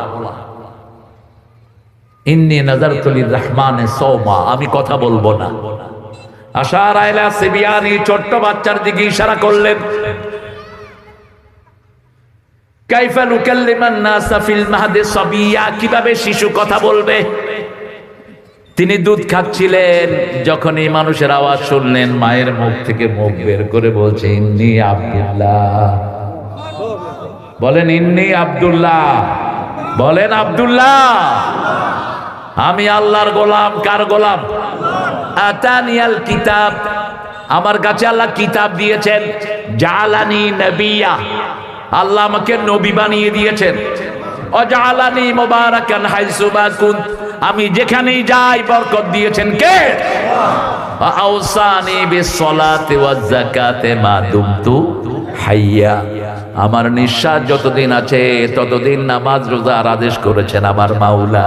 ইন্নী নাযারতু লিররহমানে সাওমা, আমি কথা বলবো না। আশারা ইলা সিবিয়ানি, ছোট্ট বাচ্চার দিকে ইশারা করলেন। কাইফা নুকাল্লিমান নাসা ফিল মাহদি সাবিয়া, কিভাবে শিশু কথা বলবে? তিনি দুধ খাচ্ছিলেন, যখনই মানুষের আওয়াজ শুনলেন মায়ের মুখ থেকে মুখ বের করে বলছে ইন্নী আব্দুল্লাহ। বলেন ইন্নী আব্দুল্লাহ, বলেন আব্দুল্লাহ, আমি আল্লাহর গোলাম। কার গোলাম? আতানিয়াল কিতাব, আমার কাছে আল্লাহ কিতাব দিয়েছেন। জালানি নবিয়া, আল্লাহ আমাকে নবী বানিয়ে দিয়েছেন। অজালানি মুবারাকান হাইসু মা কুন্ত, আমি যেখানেই যাই বরকত দিয়েছেন কে? আউসানি বিসসালাতি ওয়াজ যাকাতি মা দুমতু হাইয়া, আমার নিঃশ্বাস যতদিন আছে ততদিন নামাজ রোজার আদেশ করেছেন আমার মাওলা।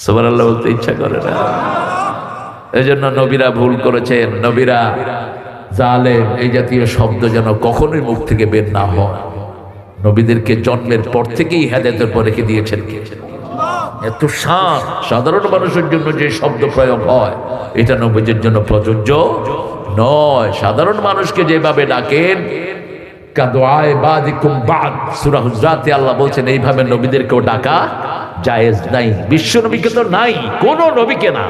সুবহানাল্লাহ বলতে ইচ্ছা করে না? এই জন্য নবীরা ভুল করেছেন। নবীরা জালেম এই জাতীয় শব্দ যেন কখনোই মুখ থেকে বের না হয়। নবীদেরকে জন্মের পর থেকেই হেদায়েতের পর রেখে দিয়েছেন। এত সাধারণ মানুষের জন্য যে শব্দ প্রয়োগ হয় এটা নবীদের জন্য প্রযোজ্য নয়। সাধারণ মানুষকে যেভাবে ডাকেন কাদুআয়ে বাদিকুম বাদ, সূরা হুজরাতে আল্লাহ বলছেন এইভাবে নবীদেরকেও ডাকা জায়েজ নাই। বিশ্ব নবীকে তো নাই, কোন নবীকে না,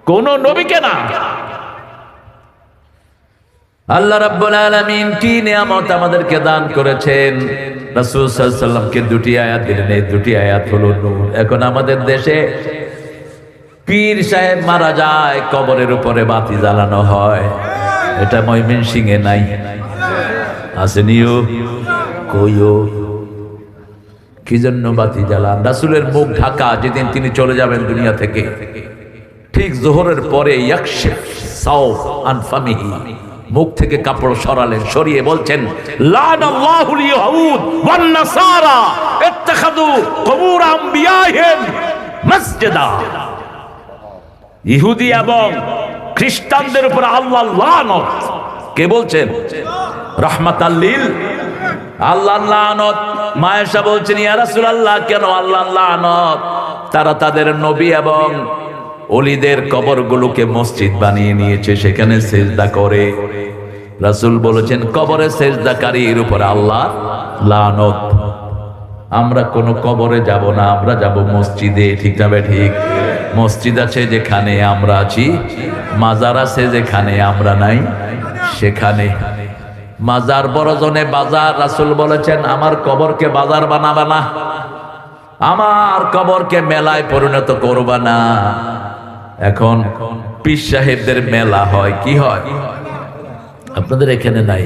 কোন নবীকে না। আল্লাহ রাব্বুল আলামিন কি নিয়ামত আমাদেরকে দান করেছেন। রাসূল সাল্লাল্লাহু আলাইহি ওয়াসাল্লামকে দুটি আয়াত দিলেন, এই দুটি আয়াত হলো নূর। এখন আমাদের দেশে পীর সাহেব মারা যায়, কবরের উপরে বাতি জ্বালানো হয়। এটা ময়মনসিংহে নাই, আসেনিও কইও। কি জন্য বাতি জ্বালান? রাসূলের মুখ ঢাকা, যেদিন তিনি চলে যাবেন দুনিয়া থেকে, ঠিক যোহরের পরে ইয়াকশিফ সাউফ আন ফামিহি, মুখ থেকে কাপড় সরালেন, সরিয়ে বলছেন লানাল্লাহুল ইয়াহুদ ওয়ান নাসারা ইত্তাখাযু কুবুর আমবিয়াহিম মসজিদা। ইহুদি এবং খ্রিস্টানদের উপর আল্লাহর লানত। কে বলছেন? রাহমাতাল লিল আল্লাহর লানত। মায়েশা বলছেন ইয়া রাসূলুল্লাহ, কেন আল্লাহর লানত? তারা তাদের নবী এবং ওলিদের কবরগুলোকে মসজিদ বানিয়ে নিয়েছে, সেখানে সেজদা করে। রাসূল বলেছেন কবরে সেজদাকারীর উপর আল্লাহর লানত। আমরা কোনো কবরে যাব না, আমরা যাব মসজিদে। ঠিক যাবে? ঠিক। মসজিদ আছে যেখানে আমরা আছি, মাজার আছে যেখানে আমরা নাই সেখানে। মাজার বড়জনে বাজার। রাসূল বলেছেন আমার কবরকে বাজার বানাবা না, আমার কবরকে মেলায় পরিণত করবা না। এখন পীর সাহেবদের মেলা হয়। কি হয়? আপনাদের এখানে নাই।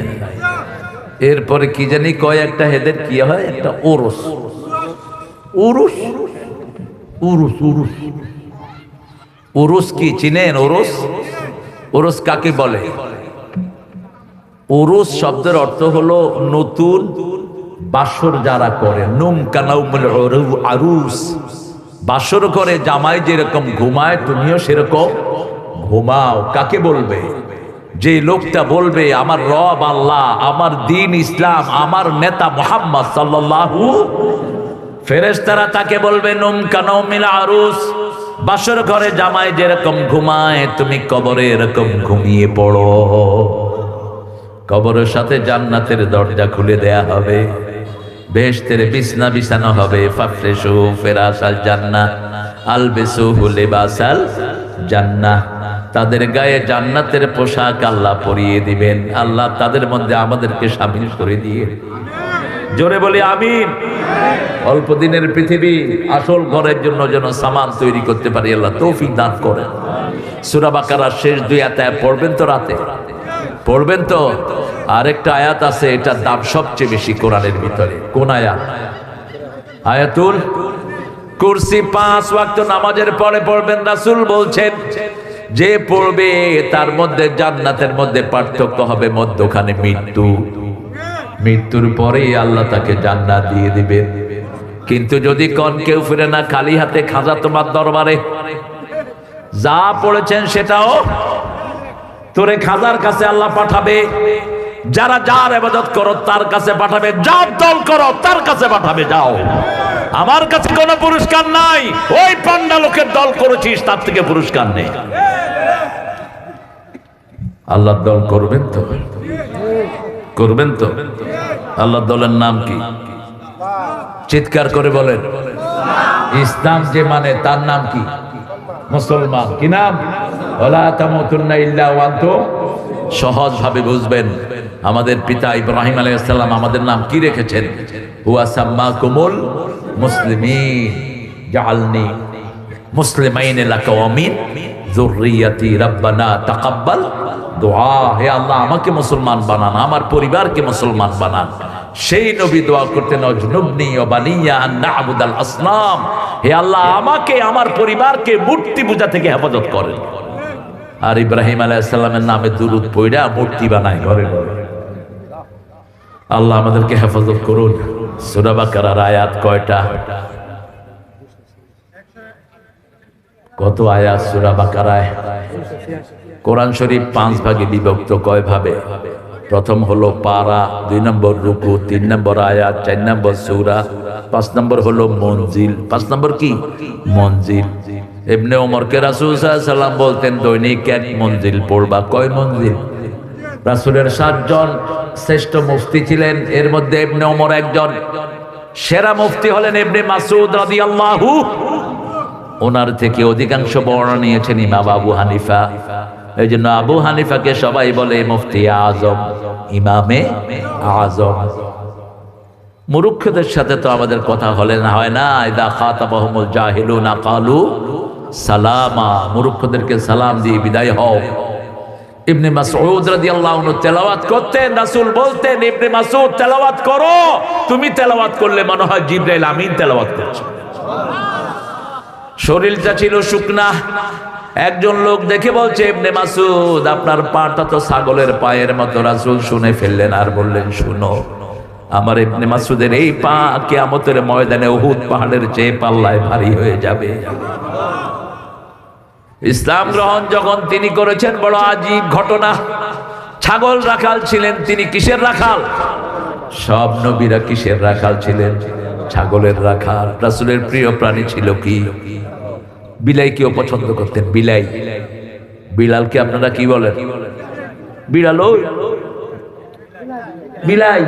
এরপরে কি জানি কয় একটা, হেদের কি হয় একটা ওরস। উরুস উরুস উরুস উরুস কি চিনেন? ওরস, ওরস কাকে বলে? ওরস শব্দের অর্থ হলো নতুন বাসর যারা করে। নুম কানাউমুল আরুস, বাসর করে জামাই যেরকম ঘুমায় তুমিও সেরকম ঘুমাও। কাকে বলবে? যে লোকটা বলবে আমার রব আল্লাহ, আমার দ্বীন ইসলাম, আমার নেতা মুহাম্মদ সাল্লাল্লাহু, ফেরেশতারা তাকে বলবে নুম কানাউমিল আরুস, বাসর ঘরে জামাই যেরকম ঘুমায় তুমি কবরে এরকম ঘুমিয়ে পড়ো। কবরের সাথে জান্নাতের দরজা খুলে দেয়া হবে, বেহেশতের বিছনা বিছানো হবে। ফাফরেশু ফিরাশাল জান্নাহ আলবিসুহু লিবাসাল জান্নাহ, তাদের গায়ে জান্নাতের পোশাক আল্লাহ পরিয়ে দিবেন। আল্লাহ তাদের মধ্যে আমাদেরকে শামিল করে দিয়ে জোরে বলি আমিন। অল্প দিনের পৃথিবী, আসল ঘরের জন্য যেন সামান তৈরি করতে পারি, আল্লাহ তৌফিক দান করেন। সূরা বাকারার শেষ দুই আয়াত পড়বেন তো, রাতে পড়বেন তো। আরেকটা আয়াত আছে, এটার দাম সবচেয়ে বেশি কোরআনের ভিতরে। কোন আয়াত? আয়াতুল কুরসি। 5 ওয়াক্ত নামাজের পরে পড়বেন। রাসূল বলছেন যে পড়বে তার মধ্যে জান্নাতের মধ্যে পার্থক্য হবে মধ্যখানে মৃত্যু। মৃত্যুর পরেই আল্লাহ তাকে জান্নাত দিয়ে দিবেন। কিন্তু যদি কোন কেউ ফিরে না খালি হাতে, খাজা তোমার দরবারে যা পড়েছেন সেটাও তোরে খাজার কাছে আল্লাহ পাঠাবে। যারা যার ইবাদত করো তার কাছে পাঠাবে, যার দল করো তার কাছে পাঠাবে। যাও, আমার কাছে কোনো পুরস্কার নাই, ওই পান্ডা লোকের দল করেছিস তার থেকে পুরস্কার নেই। আল্লাহর দল করবেন তো? করবেন তো? আল্লাহর দলের নাম কি? চিৎকার করে বলেন। ইসলাম যে মানে তার নাম কি? মুসলমান। কি নাম? ওয়ালা তামুতুন্না ইল্লা ওয়া আনতুম। সহজ ভাবে বুঝবেন। আমাদের পিতা ইব্রাহিম আলাইহিস সালাম আমাদের নাম কি রেখেছেন? হুয়া সাম্মাকুমুল মুসলিমিন জাআলনি মুসলিমাইন লাকা ওয়া মিন যুররিয়াতি রাব্বানা তাকাব্বাল দুআ। হে আল্লাহ আমাকে মুসলমান বানান, আমার পরিবারকে মুসলমান বানান। সেই নবী দোয়া করতেন অজনুবনি ওয়া বানিয়া আন না'বুদাল আসনাম। হে আল্লাহ আমাকে, আমার পরিবারকে মূর্তি পূজা থেকে হেফাজত করেন। আর ইব্রাহিম আলাইহিস সালামের নামে দুরূদ পড়া মূর্তি বানায় ঘরে ঘরে। আল্লাহ আমাদেরকে হেফাজত করুন। সূরা বাকারার আয়াত কয়টা? কত আয়াত সূরা বাকারায়? কোরআন শরীফ 5 ভাগে বিভক্ত। কয় ভাবে? প্রথম হলো পারা, 2 নম্বর রুকু, 3 নম্বর আয়াত, 4 নম্বর সূরা, 5 নম্বর হলো মঞ্জিল। 5 নম্বর কি? মঞ্জিল। ইবনে ওমরকে রাসূল সাল্লাল্লাহু আলাইহি ওয়াসাল্লাম বলতেন দৈনিক 1 মঞ্জিল পড়বা। কয় মঞ্জিল? রাসূলের 7 জন শ্রেষ্ঠ মুফতি ছিলেন, এর মধ্যে ইবনে ওমর একজন। সেরা মুফতি হলেন ইবনে মাসউদ রাদিয়াল্লাহু। ওনার থেকে অধিকাংশ বর্ণনা নিয়েছেন ইমাম আবু হানিফা। এই জন্য আবু হানিফাকে সবাই বলে মুফতি আজম, ইমামে আজম। মুরুক্ষদের সাথে তো আমাদের কথা হলে না হয় না। ইদা খাতাবাহুমুল জাহিলুনা ক্বালু সালামা, মুরুক্ষদেরকে সালাম দিয়ে বিদায় হও। ইবনে মাসউদ রাদিয়াল্লাহু আনহু তেলাওয়াত করতেন, রাসূল বলতেন ইবনে মাসউদ তেলাওয়াত করো। তুমি তেলাওয়াত করলে মনে হয় জিবরাইল আমিন তেলাওয়াত করছে। শরীরটা ছিল শুকনা। একজন লোক দেখে বলছে ইবনে মাসউদ আপনার পাটা তো ছাগলের পায়ের মতো। রাসূল শুনে ফেললেন আর বললেন শুনো, আমার ইবনে মাসউদের এই পা কিয়ামতের ময়দানে উহুদ পাহাড়ের চেয়ে পাল্লায় ভারী হয়ে যাবে। ইসলাম গ্রহণ যখন তিনি করেছেন বড় আজীব ঘটনা। ছাগল রাখাল ছিলেন তিনি। কিসের রাখাল? সব নবীরা কিসের রাখাল ছিলেন? ছাগলের রাখাল। রাসূলের প্রিয় প্রাণী ছিল কি? বিলাই। কেউ পছন্দ করতেন বিলাই। বিলালকে আপনারা কি বলেন? বিড়াল। ওই বিলাই।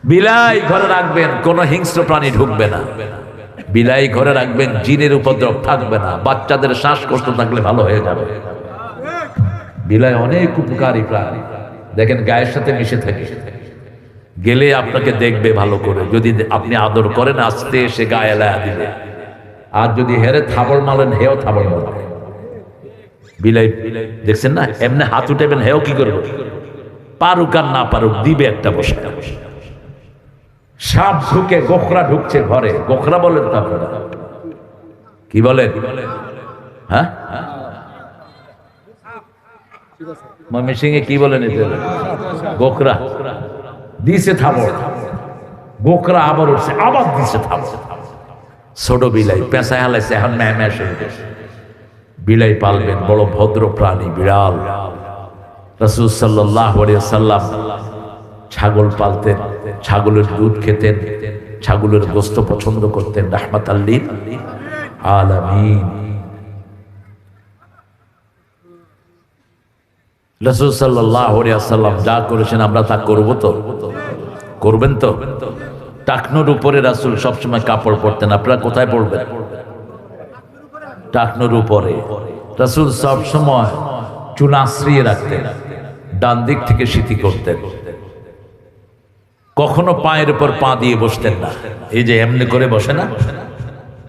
বিলাই ঘরে রাখবেন, কোন হিংস্র প্রাণী ঢুকবে না। বিলাই ঘরে রাখবেন, জিনের উপদ্রব থাকবে না। বাচ্চাদের শ্বাসকষ্ট থাকলে ভালো হয়ে যাবে। বিলাই অনেক উপকারী প্রাণী। দেখেন গায়ের সাথে মিশে থাকে, গেলে আপনাকে দেখবে ভালো করে। যদি আপনি আদর করেন আস্তে এসে গায়ে লাগা দিবে। আর যদি হেরে থাবড় মারেন হেও থাবড় মারবে। বিলাই দেখছেন না, এমনি হাত উঠেবেন, হেও কি করবে? পারুক আর না পারুক দিবে একটা বসে। সাপ ঢুকে, গোখরা ঢুকছে ঘরে। গোখরা বলেন তো আপনারা? কি বলেন? হ্যাঁ, ময়মনসিংহে কি বলেন? গোখরা। দিছে থাবড়, গোখরা আবার উঠছে, আবার দিছে থাবড়। ছোট বিলাই পেঁচায় হালাইছে, এখন ম্যাশ হয়ে গেছে। বিলাই পালবেন, বড় ভদ্র প্রাণী বিড়াল। রাসূল সাল্লাল্লাহু আলাইহি ওয়াসাল্লাম ছাগল পালতেন, ছাগলের দুধ খেতেন, ছাগলের গোশত পছন্দ করতেন। রাহমাতাল লিল আলামিন। রাসূল সাল্লাল্লাহু আলাইহি ওয়াসাল্লাম যা করেছেন আমরা তা করব তো? করবেন তো? টাকনুর উপরে রাসূল সবসময় কাপড় পরতেন। আপনারা কোথায় পরবেন? টাকনুর উপরে। রাসূল সবসময় চুল আশ্রিয়ে রাখতেন, ডান দিক থেকে সিঁথি করতেন। কখনো পায়ের উপর পা দিয়ে বসতেন না। এই যে এমনি করে বসে না,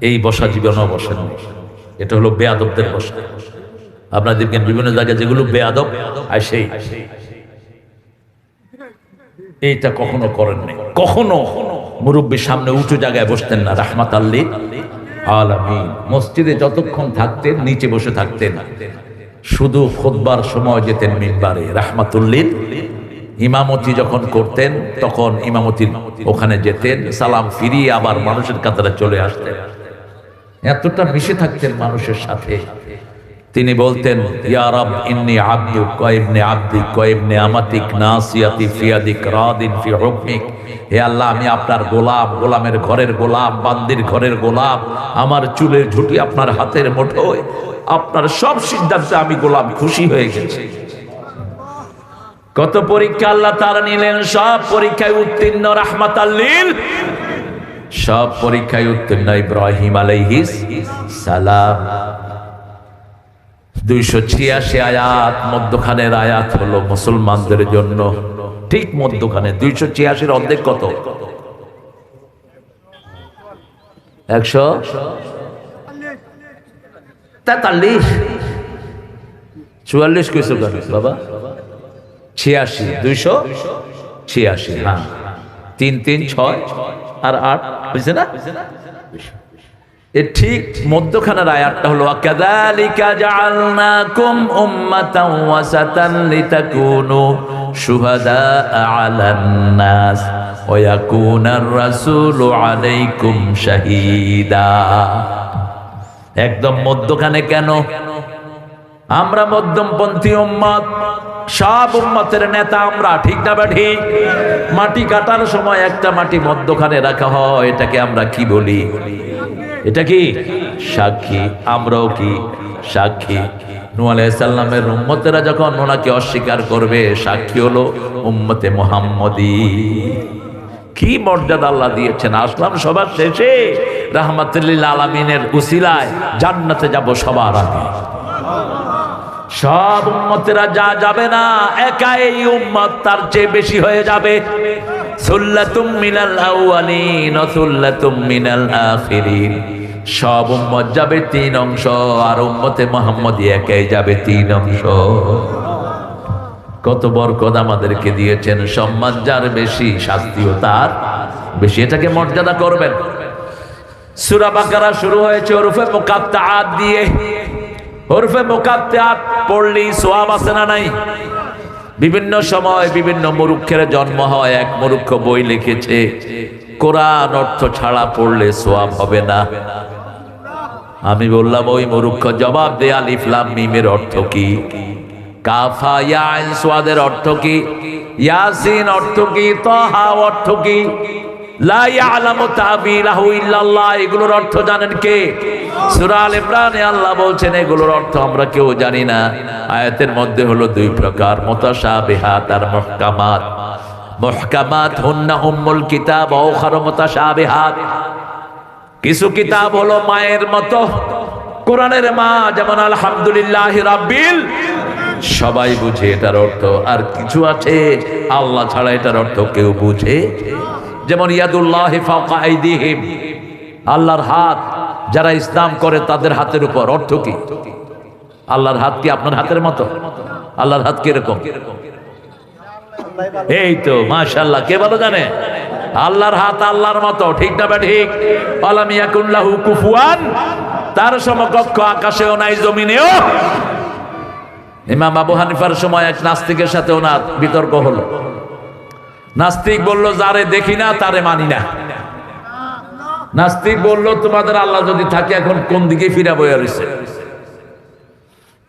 এই বসা জীবনও বসেন। এটা হলো বেয়াদবদের বসা। আপনারা দেখবেন বিভিন্ন জায়গায় যেগুলো বেয়াদব আর সেই এইটা কখনো করেননি। কখনো মুরব্বীর সামনে উঁচু জায়গায় বসতেন না। রাহমাতাল লিল আলামিন। মসজিদে যতক্ষণ থাকতেন নিচে বসে থাকতেন, শুধু খুতবার সময় যেতেন মিম্বারে। রাহমাতুল লিল। ইমামতি যখন করতেন তখন ইমামতির ওখানে যেতেন, সালাম ফিরিয়ে আবার মানুষের কাতারে চলে আসতেন। এতটা মিশে থাকতেন মানুষের সাথে। তিনি বলতেন ইয়া রব ইন্নী আবদুক ওয়া ইবনে আবদিক ওয়া ইবনে আমাতিক নাসিয়াতি ফি ইয়াদিক রাদিন ফি হুকমিক। হে আল্লাহ, আমি আপনার গোলাম, গোলামের ঘরের গোলাম, বান্দির ঘরের গোলাম। আমার চুলের ঝুঁটি আপনার হাতের মুঠোয়, আপনার সব সিদ্ধান্তে আমি গোলাম, খুশি হয়ে গেছি। কত পরীক্ষা আল্লাহ তাআলা নিলেন, সব পরীক্ষায় উত্তীর্ণ রাহমাতাল লিল। সব পরীক্ষায় উত্তীর্ণ ইব্রাহিম আলাইহিস সালাম। 286 আয়াত, মধ্যখানের আয়াত হলো মুসলমানদের জন্য। ঠিক মধ্যখানে 286 অর্ধেক কত? 143। 44 কইছো কেন বাবা? 86, 286। হ্যাঁ, 3 3 6 আর 8 বুঝছে না? এ ঠিক মধ্যখানের আয়াতটা হলো কাযালিকা জাআলনাকুম উম্মাতান ওয়াসাতান লিতাকুনু শুহাদা আলান নাস ওয়া ইয়াকুনার রাসূলু আলাইকুম শাহীদা। একদম মধ্যখানে কেন? আমরা মধ্যমপন্থী উম্মত, সব উম্মতের নেতা আমরা, ঠিক না ঠিক? মাটি কাটার সময় একটা মাটি মধ্যখানে রাখা হয়, এটাকে আমরা কি বলি? এটা কি সাক্ষী। আমরাও কি সাক্ষী? নূহ আলাইহিস সালামের উম্মতেরা যখন ওনাকে অস্বীকার করবে, সাক্ষী হলো উম্মতে মুহাম্মদী। কি মর্যাদা আল্লাহ দিয়েছেন। আসলাম সবার শেষে, রাহমাতুল লিল আলামিনের উসিলায় জান্নাতে যাব সবার আগে। সব উম্মতেরা যা যাবে না, একা এই উম্মত তার চেয়ে বেশি হয়ে যাবে। সুল্লাতুম মিনাল আউয়ালিন ওয়া সুল্লাতুম মিনাল আখিরিন। সব উম্মত যাবে 3 অংশ, আর উম্মতে মুহাম্মদী একাই যাবে 3 অংশ। কত বরকত আমাদেরকে দিয়েছেন। সম্মান যার বেশি, শাস্তিও তার বেশি। এটাকে মর্যাদা করবেন। সূরা বাকারা শুরু হয়েছে হরফে মুকাত্তাআত দিয়ে। হরফে মুকাত্তাআত পড়লেই সওয়াব আছে না নাই? বিভিন্ন সময় বিভিন্ন মুরুক্ষের জন্ম হয়। এক মুরুক্ষ বই লিখেছে, কোরআন অর্থ ছাড়া পড়লে সওয়াব হবে না। আমি বললাম, ওই মুরুক্ষ জবাব দে, আলিফ লাম মিমের অর্থ কি? কাফা ইয়া আইন সাদের অর্থ কি? ইয়াসিন অর্থ কি? তাহা অর্থ কি? লা ইয়ালামু তাবিলাহু ইল্লাল্লাহ, এগুলোর অর্থ জানেন কে? সূরা আল ইমরানে আল্লাহ বলছেন এগুলোর অর্থ আমরা কেউ জানি না। আয়াতের মধ্যে হলো 2 প্রকার, মুতাশাবিহাত আর মুহকামাত। মুহকামাত হুন্না উম্মুল কিতাব ওয়া উখরা মুতাশাবিহাত। কিছু কিতাব হলো মায়ের মতো, কোরআনের মা, যেমন আলহামদুলিল্লাহি রাব্বিল, সবাই বুঝে এটার অর্থ। আর কিছু আছে আল্লাহ ছাড়া এটার অর্থ কেউ বুঝে, যেমন ইয়াদুল্লাহি ফাওকা আইদিহিম, আল্লাহর হাত যারা ইসলাম করে তাদের হাতের উপর। অর্থ কি? আল্লাহর হাত কি আপনার হাতের মতো? আল্লাহর হাত কিরকম? এই তো মাশাআল্লাহ, কে ভালো জানে? আল্লাহর হাত আল্লাহর মতো, ঠিক না ঠিক? আলাম ইয়াকুন লাহু কুফুয়ান, তার সমকক্ষ আকাশেও নাই জমিনেও। ইমাম আবু হানিফার সময় এক নাস্তিকের সাথে ওনার বিতর্ক হলো। নাস্তিক বলল, যারে দেখি না তারে মানি না। নাস্তিক বলল, তোমাদের আল্লাহ যদি থাকে এখন কোন দিকে ফিরা বইয়া রয়েছে?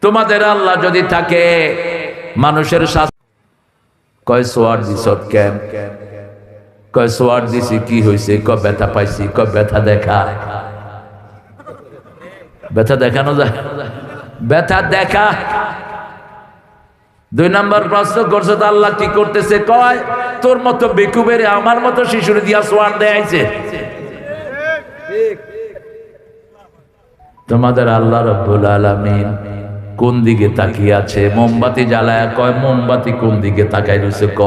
তোমাদের আল্লাহ যদি থাকে মানুষের সাথে, কয় সোয়ার দিছ কেন? কয় সোয়ার দিছি, কি হয়েছে? কয় ব্যথা পাইছি। কয় ব্যথা দেখা, ব্যথা দেখানো যায়? ব্যথা দেখা। 2 নম্বর প্রশ্ন করছে, তো আল্লাহ কি করতেছে? কয় তোর মতো বেকুবেরে আমার মতো শিশুর দিয়া সোয়ার দেয়াইছে। তোমাদের আল্লাহ রাব্বুল আলামিন কোন দিকে তাকিয়ে আছে? মোমবাতি জ্বালায়, কয় মোমবাতি কোন দিকে তাকাই রয়েছে? ক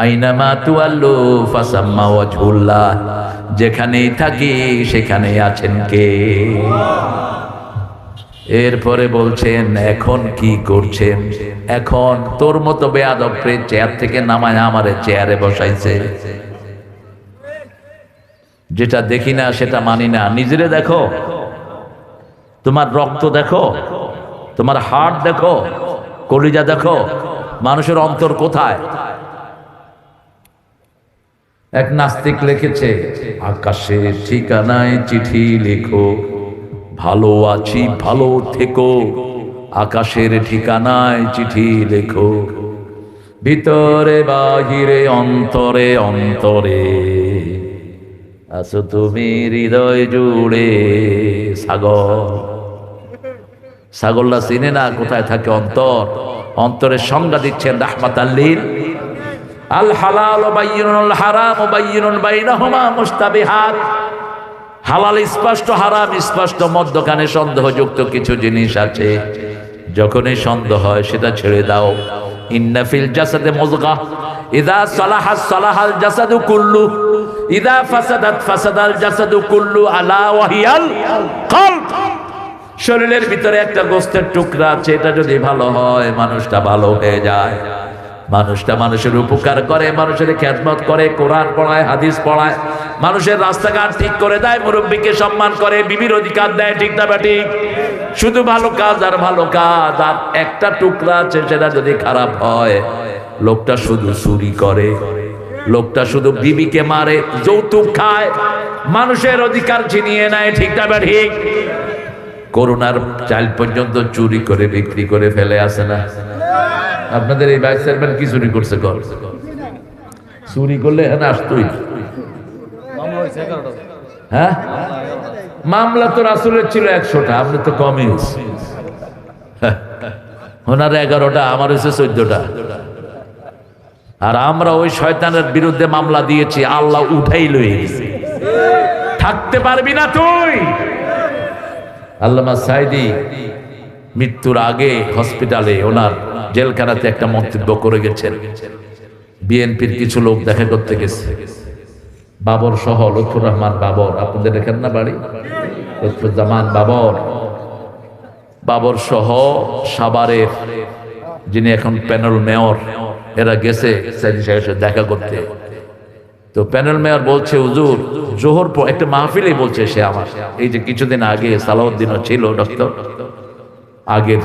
আইনামা তুয়াল্লু ফাসাম্মা ওয়াজহুল্লাহ, যেখানেই থাকি সেখানেই আছেন কে? এরপরে বলছেন, এখন কি করছেন? এখন তোর মতো বেয়াদবরে চেয়ার থেকে নামায় আমারে চেয়ারে বসাইছে। যেটা দেখি না সেটা মানি না। নিজেরে দেখো, তোমার রক্ত দেখো, তোমার হার্ট দেখো, কলিজা দেখো, মানুষের অন্তর কোথায়? এক নাস্তিক লিখেছে, আকাশের ঠিকানায় চিঠি লেখো, ভালো আছি ভালো থেকো। আকাশের ঠিকানায় চিঠি লেখো, ভিতরে বাহিরে অন্তরে অন্তরে আছো তুমি হৃদয় জুড়ে। ছাগলরা চিনে না কোথায় থাকে অন্তর। অন্তরের সংজ্ঞা দিচ্ছেন রাহমাতাল লিল আল হালাল বাইয়িনুল হারাম বাইয়িনুন বাইনাহুমা মুস্তাবিহাত। হালাল স্পষ্ট, হারাম স্পষ্ট, মধ্যখানে সন্দেহযুক্ত কিছু জিনিস আছে। যখনই সন্দেহ হয় সেটা ছেড়ে দাও। ইন্না ফিল জাসাদে মুযগা ইযা সালাহাত সালাহাল জাসাদু কুল্লু ইযা ফাসাদাত ফাসাদাল জাসাদু কুল্লু আলা ওয়াহিয়াল কলব। শরীরের ভিতরে একটা গোশতের টুকরা আছে, এটা যদি ভালো হয় মানুষটা ভালো হয়ে যায়। মানুষটা মানুষের উপকার করে, মানুষের খেদমত করে, কোরআন পড়ায়, হাদিস পড়ায়, মানুষের রাস্তাঘাট ঠিক করে দেয়, মুরব্বীকে সম্মান করে, বিবির অধিকার দেয়, ঠিক না ঠিক? শুধু ভালো কাজ আর ভালো কাজ। আর একটা টুকরা আছে সেটা যদি খারাপ হয়, লোকটা শুধু চুরি করে, লোকটা শুধু বিবিকে মারে, যৌতুক খায়, মানুষের অধিকার ছিনিয়ে নেয়, ঠিক না ঠিক? করোনার চাল পর্যন্ত চুরি করে বিক্রি করে ফেলে আসে না? আপনাদের এই ভাইস চেয়ারম্যান কি চুরি করছে? চুরি করলে এখানে আসতোই। হ্যাঁ, মামলা তো রাসূলের ছিল 100টা, আপনি তো কমই হচ্ছে। ওনার 11টা, আমার হচ্ছে 14টা। আর আমরা ওই শয়তানের বিরুদ্ধে মামলা দিয়েছি, আল্লাহ উঠাই লয়ে গেছে। থাকতে পারবি না তুই। আল্লামা সাইদি মৃত্যুর আগে হসপিটালে, ওনার জেলখানাতে একটা মন্তব্য করে গেছেন। বিএনপির কিছু লোক দেখা করতে গেছে, বাবর সহ, লুৎফুর রহমান বাবর, আপনাদের দেখেন না বাড়ি, লুৎফুজ্জামান বাবর, বাবর সহ সাভারের যিনি এখন প্যানেল মেয়র, এরা গেছে সাইদি সাহেবের দেখা করতে। তো প্যানেল মেয়র বলছে, হুজুর জোহর পর একটা মাহফিলে বলছে সে আমার, এই যে কিছুদিন আগে সালাউদ্দিনও ছিল ডক্টর, আগের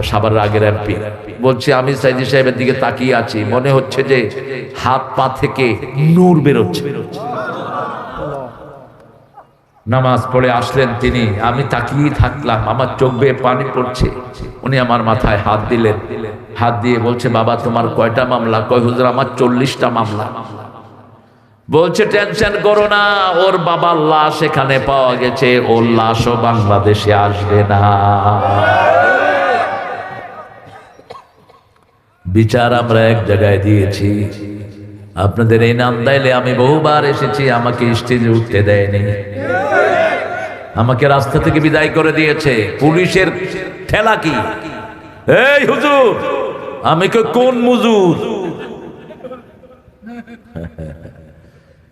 সাভারের আগের এমপি, বলছে আমি সাইদি সাহেবের দিকে তাকিয়ে আছি, মনে হচ্ছে যে হাত পা থেকে নূর বেরোচ্ছে। নামাজ পড়ে আসলেন তিনি, আমি তাকিয়ে থাকলাম, আমার চোখ বেয়ে পানি পড়ছে। উনি আমার মাথায় হাত দিলেন, হাত দিয়ে বলছে, বাবা তোমার কয়টা মামলা? কয় হুজুর আমার 40টা মামলা। বলছে টেনশন করো না, ওর বাবার লাশ এখানে পাওয়া গেছে, ওর লাশও বাংলাদেশে আসবে না। বিচার আমরা এক জায়গায় দিয়েছি। আপনাদের এই নান্দাইলে আমি বহুবার এসেছি, আমাকে স্টেজে উঠতে দেয়নি, আমাকে রাস্তা থেকে বিদায় করে দিয়েছে। পুলিশের ঠেলা কি, এই হুজুর আমি কোন মুজুর?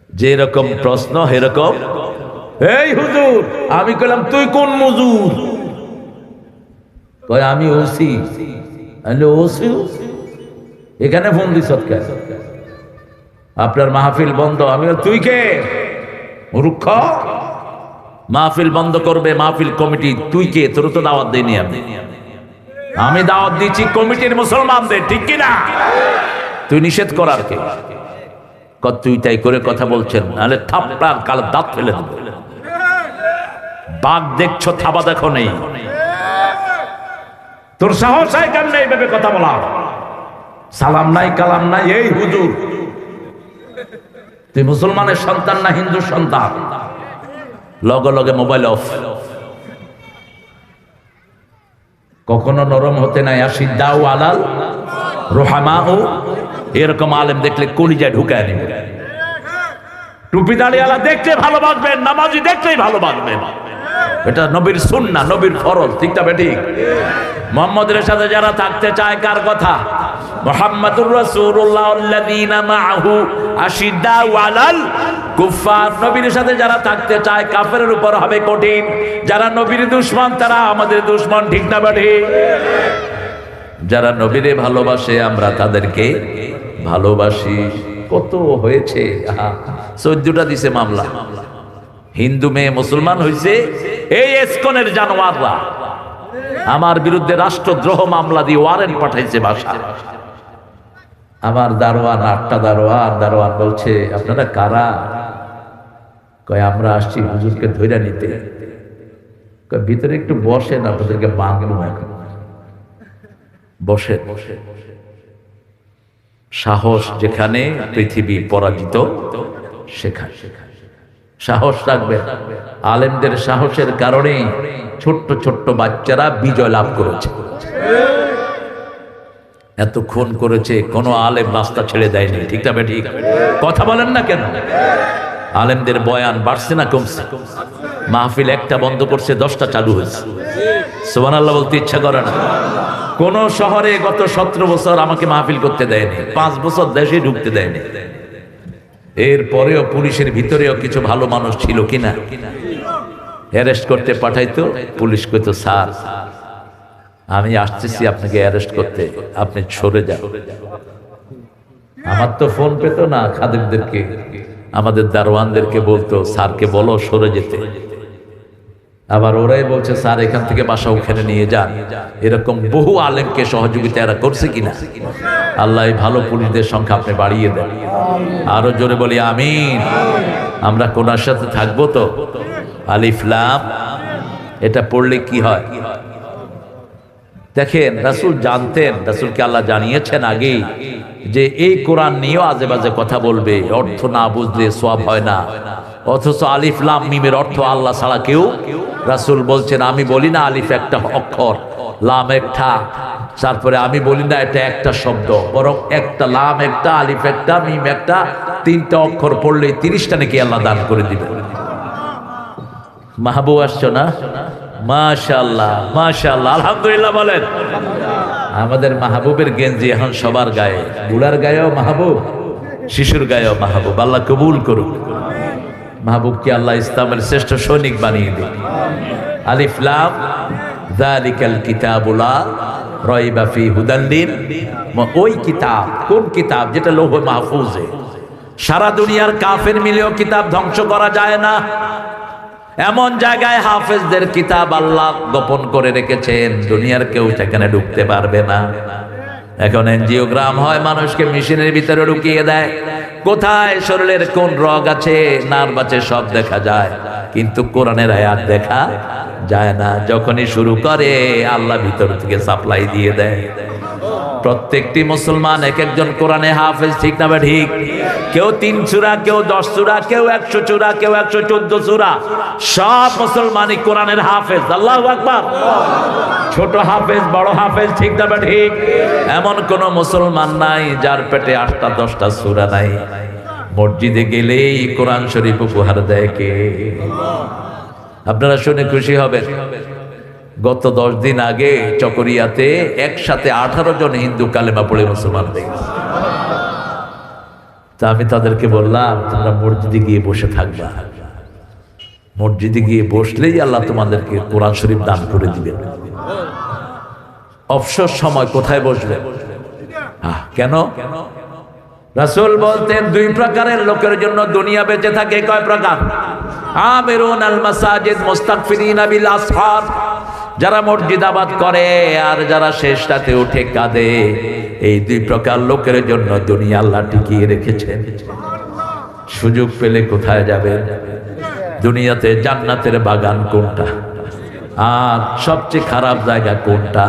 যে রকম প্রশ্ন এরকম, এই হুজুর আমি কইলাম তুই কোন মুজুর? কয় আমি ওসি। ওসি এখানে ফোন দিস কেন? আপনার মাহফিল বন্ধ। আমি তুই কে? মূর্খ, মাহফিল বন্ধ করবে মাহফিল কমিটি, তুই কে? তোর তো দাওয়াত দেয়নি আমি দাওয়াত দিচ্ছি কমিটির মুসলমানদের, ঠিক কিনা? তুই নিষেধ করার কে? তুই তাই করে কথা বলছেন, নাহলে থাপড়ার কাল দাঁত ফেলে দেব। বাঘ দেখছো, থাবা দেখো নেই। তোর সাহস হয় কেমনে এইভাবে কথা বলা? সালাম নাই, কালাম নাই। এই হুজুর তুই মুসলমানের সন্তান না হিন্দুর সন্তান? লগে লগে মোবাইল অফ। কখনো নরম হতে নাই। আসিদ্দাউ আলাল রুহামাউ, এরকম আলেম দেখলে কলিজায় ঢুকায় নেবে। টুপি দাড়িওয়ালা দেখলে ভালোবাসবেন, নামাজি দেখলেই ভালোবাসবেন। এটা নবীর সুন্নাহ, নবীর ফরজ, ঠিক না ঠিক? মুহাম্মদের সাথে যারা থাকতে চায়, কার কথা? মুহাম্মাদুর রাসূলুল্লাহ আল্লাযীনা মাআহু আশিদ্দাউ আলাল কুফার। নবীর সাথে যারা থাকতে চায় কাফেরের উপর হবে কঠিন। যারা নবীর দুশমন তারা আমাদের দুশমন, ঠিক না ঠিক? যারা নবীরে ভালোবাসে আমরা তাদেরকে ভালোবাসি। কত হয়েছে, 14টা দিছে মামলা। হিন্দু মেয়ে মুসলমান হয়েছে, এই এসকনের জানোয়াররা আমার বিরুদ্ধে রাষ্ট্রদ্রোহ মামলা দিয়ে ওয়ারেন্ট পাঠাইছে বাসা। আমার দারোয়ান, 8টা দারোয়ান বলছে আপনারা কারা? কয় আমরা আসছি হুজুরকে ধইরা নিতে। কয় ভিতরে একটু বসেন, আপনাদেরকে বাঁধবো এখন। বসে। সাহস যেখানে পৃথিবী পরাজিত সেখানে সাহস রাখবেন। আলেমদের সাহসের কারণে ছোট্ট ছোট্ট বাচ্চারা বিজয় লাভ করেছে। এত খুন করেছে, কোনো আলেম রাস্তা ছেড়ে দেয়নি, ঠিক না ঠিক? কথা বলেন না কেন? আলেমদের বয়ান বাড়ছে না কমছে? মাহফিল একটা বন্ধ করছে, 10টা চালু হয়েছে। সুবহানাল্লাহ বলতে ইচ্ছা করে না। কোন শহরে গত 17 বছর আমাকে মাহফিল করতে দেয়নি, 5 বছর দেশে ঢুকতে দেয়নি। এরপরেও পুলিশের ভিতরেও কিছু ভালো মানুষ ছিল কিনা, অ্যারেস্ট করতে পাঠাইতো। পুলিশ কইতো স্যার আমি আসতেছি আপনাকে অ্যারেস্ট করতে, আপনি সরে যান। আমার তো ফোন পেতো না, খাদেমদেরকে, আমাদের দারোয়ানদেরকে বলতো স্যারকে বলো সরে যেতে। আবার ওরাই বলছে স্যার এখান থেকে বাসা ওখানে নিয়ে যান। এরকম বহু আলেমকে সহযোগিতা এরা করছে কিনা? আল্লাহ এই ভালো পুলিশদের সংখ্যা আপনি বাড়িয়ে দেন। আরো জোরে বলি আমিন। আমরা কোনার সাথে থাকবো তো? আলিফ লাম এটা পড়লে কি হয় দেখেন, রাসূল জানতেন, রাসূলকে আল্লাহ জানিয়েছেন আগেই যে এই কোরআন নিয়েও আজে বাজে কথা বলবে, অর্থ না বুঝলে সওয়াব হয় না। অথচ আলিফ লাম মিমের অর্থ আল্লাহ ছাড়া কেউ, রাসূল বলছেন আমি বলি না আলিফ একটা অক্ষর, লাম একটা, তারপরে আমি বলি না এটা একটা শব্দ, বরং একটা লাম একটা, আলিফ একটা, মিম একটা, তিনটা অক্ষর পড়লে 30টা নাকি আল্লাহ দান করে দিবেন। মাহবুব আসছো না? মাশাআল্লাহ মাশাআল্লাহ, আলহামদুলিল্লাহ বলেন। আমাদের মাহবুবের গেঞ্জি এখন সবার গায়ে, বুড়ার গায়েও মাহবুব, শিশুর গায়েও মাহবুব। আল্লাহ কবুল করুক। মাহবুবকে আল্লাহ ইসলামের শ্রেষ্ঠ সৈনিক বানিয়ে দিন। আলিফ লাম যালিকাল কিতাবু লা রাইবা ফি হুদাল লিল, ওই কিতাব, কোন কিতাব? যেটা লৌহে মাহফুজে। সারা দুনিয়ার কাফের মিলেও কিতাব ধ্বংস করা যায় না, এমন জায়গায় হাফেজদের কিতাব আল্লাহ গোপন করে রেখেছেন, দুনিয়ার কেউ সেখানে ঢুকতে পারবে না। এখন এনজিওগ্রাম হয়, মানুষকে মেশিনের ভিতরে ঢুকিয়ে দেয়, কোথায় শরীরের কোন রগ আছে, নার্ভ আছে, সব দেখা যায়, কিন্তু কোরআনের আয়াত দেখা যায় না। যখনই শুরু করে আল্লাহ ভিতর থেকে সাপ্লাই দিয়ে দেয়। প্রত্যেকটি মুসলমান এক একজন কোরআনে হাফেজ, ঠিক না বা ঠিক? কেউ 3 সূরা, কেউ 10 সূরা, কেউ 100 সূরা, কেউ 114 সূরা, সব মুসলমানই কোরআনের হাফেজ। আল্লাহু আকবার। ছোট হাফেজ, বড় হাফেজ, ঠিক না বা ঠিক? এমন কোন মুসলমান নাই যার পেটে 8টা 10টা সূরা নাই। মসজিদে গেলেই কোরআন শরীফ উপহার দেয় কে? আপনারা শুনে খুশি হবেন, গত 10 দিন আগে চকরিয়াতে একসাথে 18 জন হিন্দু কালেমা পড়ে মুসলমান হয়ে গেছে। তা আমি তাদেরকে বললাম তোমরা মসজিদে গিয়ে বসে থাকবা, মসজিদে গিয়ে বসলেই আল্লাহ তোমাদেরকে কোরআন শরীফ দান করে দিবেন। অবসর সময় কোথায় বসবে? কেন? রাসূল বলতেন 2 প্রকারের লোকের জন্য দুনিয়া বেঁচে থাকে। কয় প্রকার? আমিরুন আল মাসাজিদ মুস্তাগফিরিনা বিল আসহার, যারা মসজিদ আবাদ করে আর যারা শেষ রাতে উঠে কাঁদে, এই 2 প্রকার লোকের জন্য দুনিয়া আল্লাহ টিকিয়ে রেখেছেন। সুযোগ পেলে কোথায় যাবে? দুনিয়াতে জান্নাতের বাগান কোনটা আর সবচেয়ে খারাপ জায়গা কোনটা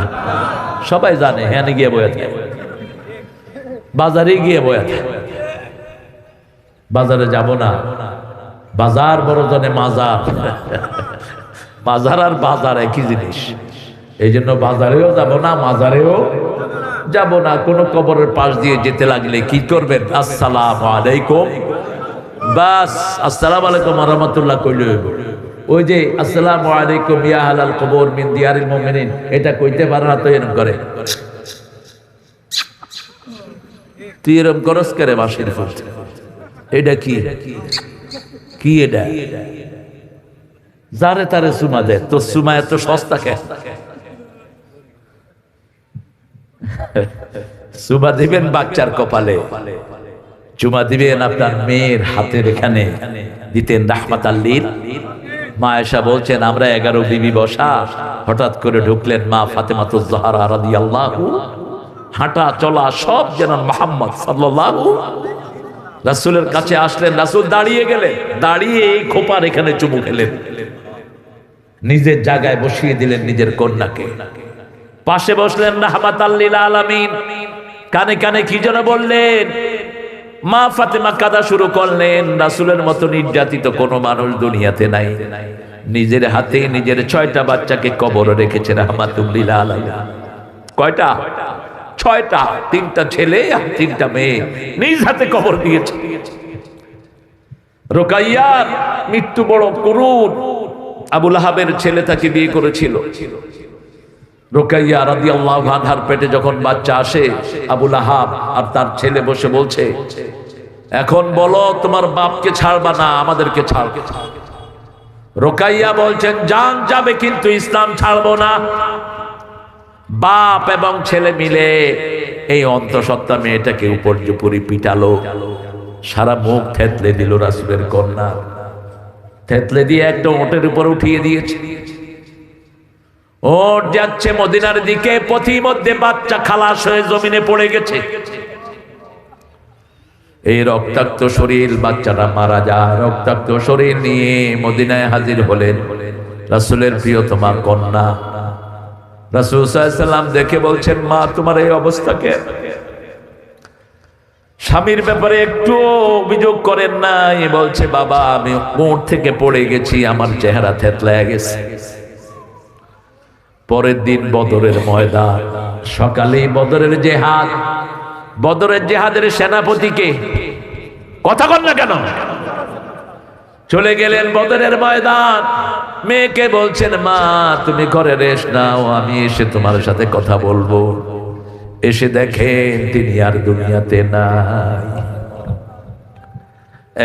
সবাই জানে। হ্যাঁ, গিয়ে বয়ে থাকে, বাজারে গিয়ে বয়ে থাকে। বাজারে যাব না, বাজার বড় জনে মাজার। বাজার আর বাজার একই জিনিস, এই জন্য বাজারেও যাব না, মাজারেও যাব না। কোন কবরের পাশ দিয়ে যেতে লাগলে কি করবেন? আসসালামু আলাইকুম, বাস আসসালামু আলাইকুম ওয়া রাহমাতুল্লাহ কইলে ওই যে আসসালামু আলাইকুম ইয়া আহলাল কবর মিন দিয়ারিল মুমিনিন, এটা কইতে পারে না তো এরকম করে। তুই এরকম করস করে বাসির ফুলতে, এটা কি কি? এটা যারে তারে সুমা দেয়, তো সুমা এত সস্তা কেন? সুমা দিবেন বাচ্চার কপালে, চুমা দিবেন আপনার মেয়ের হাতের এখানে, দিতেন রাহমাতাল লিল। মা আয়েশা বলছেন আমরা 11 বিবি বসা, হঠাৎ করে ঢুকলেন মা ফাতেমাতুজ জাহরা রাদিয়াল্লাহু, হাঁটা চলা সব যেন মুহাম্মদ সাল্লাল্লাহু। রাসূলের কাছে আসলেন, রাসূল দাঁড়িয়ে গেলেন, দাঁড়িয়ে এই খোপার এখানে চুমু খেলেন, নিজের জায়গায় বসিয়ে দিলেন নিজের কন্যাকে। পাশে বসলেন রাহমাতাল লিল আলামিন, কানে কানে কি যেন বললেন। মা ফাতেমা কাঁদা শুরু করলেন। রাসূলের মতো নির্যাতিত কোনো মানুষ দুনিয়াতে নাই। নিজের হাতে নিজের 6টা বাচ্চাকে কবরে রেখেছে রাহমাতুল লিল আলামিন। কয়টা? 6টা, 3টা ছেলে আর 3টা মেয়ে নিজ হাতে কবর দিয়েছে। রুকাইয়ার মৃত্যু বড় করুণ। আবু লাহাবের ছেলে তাকে বিয়ে করেছিল। রুকাইয়া রাদিয়াল্লাহু আনহার পেটে যখন বাচ্চা আসে, আবু লাহাব আর তার ছেলে বসে বলছে এখন বলো তোমার বাপকে ছাড়বা না আমাদেরকে ছাড়বে। রুকাইয়া বলছেন জান যাবে কিন্তু ইসলাম ছাড়বো না। বাপ এবং ছেলে মিলে এই অন্তঃসত্ত্বা মেয়েটাকে উপর্যুপরি পিটালো, সারা মুখ থেতলে দিল রাসূলের কন্যা, থেতলে দিয়ে একটা ওটের উপর উঠিয়ে দিয়েছে। ওর যাচ্ছে মদিনার দিকে, পথিমধ্যে বাচ্চা খালাস হয়ে জমিনে পড়ে গেছে। এই রক্তাক্ত শরীর, বাচ্চাটা মারা যায়। রক্তাক্ত শরীর নিয়ে মদিনায় হাজির হলেন রাসূলের প্রিয়তমা কন্যা। রাসূল সাল্লাল্লাহু আলাইহি ওয়াসাল্লাম দেখে বলছেন, মা তোমার এই অবস্থাকে? স্বামীর ব্যাপারে একটু অভিযোগ করেন নাই? বলছে, বাবা আমি উট থেকে পড়ে গেছি, আমার চেহারা থেতলায় গেছে। পরের দিন বদরের ময়দান, সকালে বদরের জেহাদ। বদরের জেহাদের সেনাপতিকে, কথা বল না কেন, চলে গেলেন বদরের ময়দান। মেয়েকে বলছেন, মা তুমি ঘরে রেস্ট নাও, আমি এসে তোমার সাথে কথা বলবো। এসে দেখেন তিনি আর দুনিয়াতে নাই।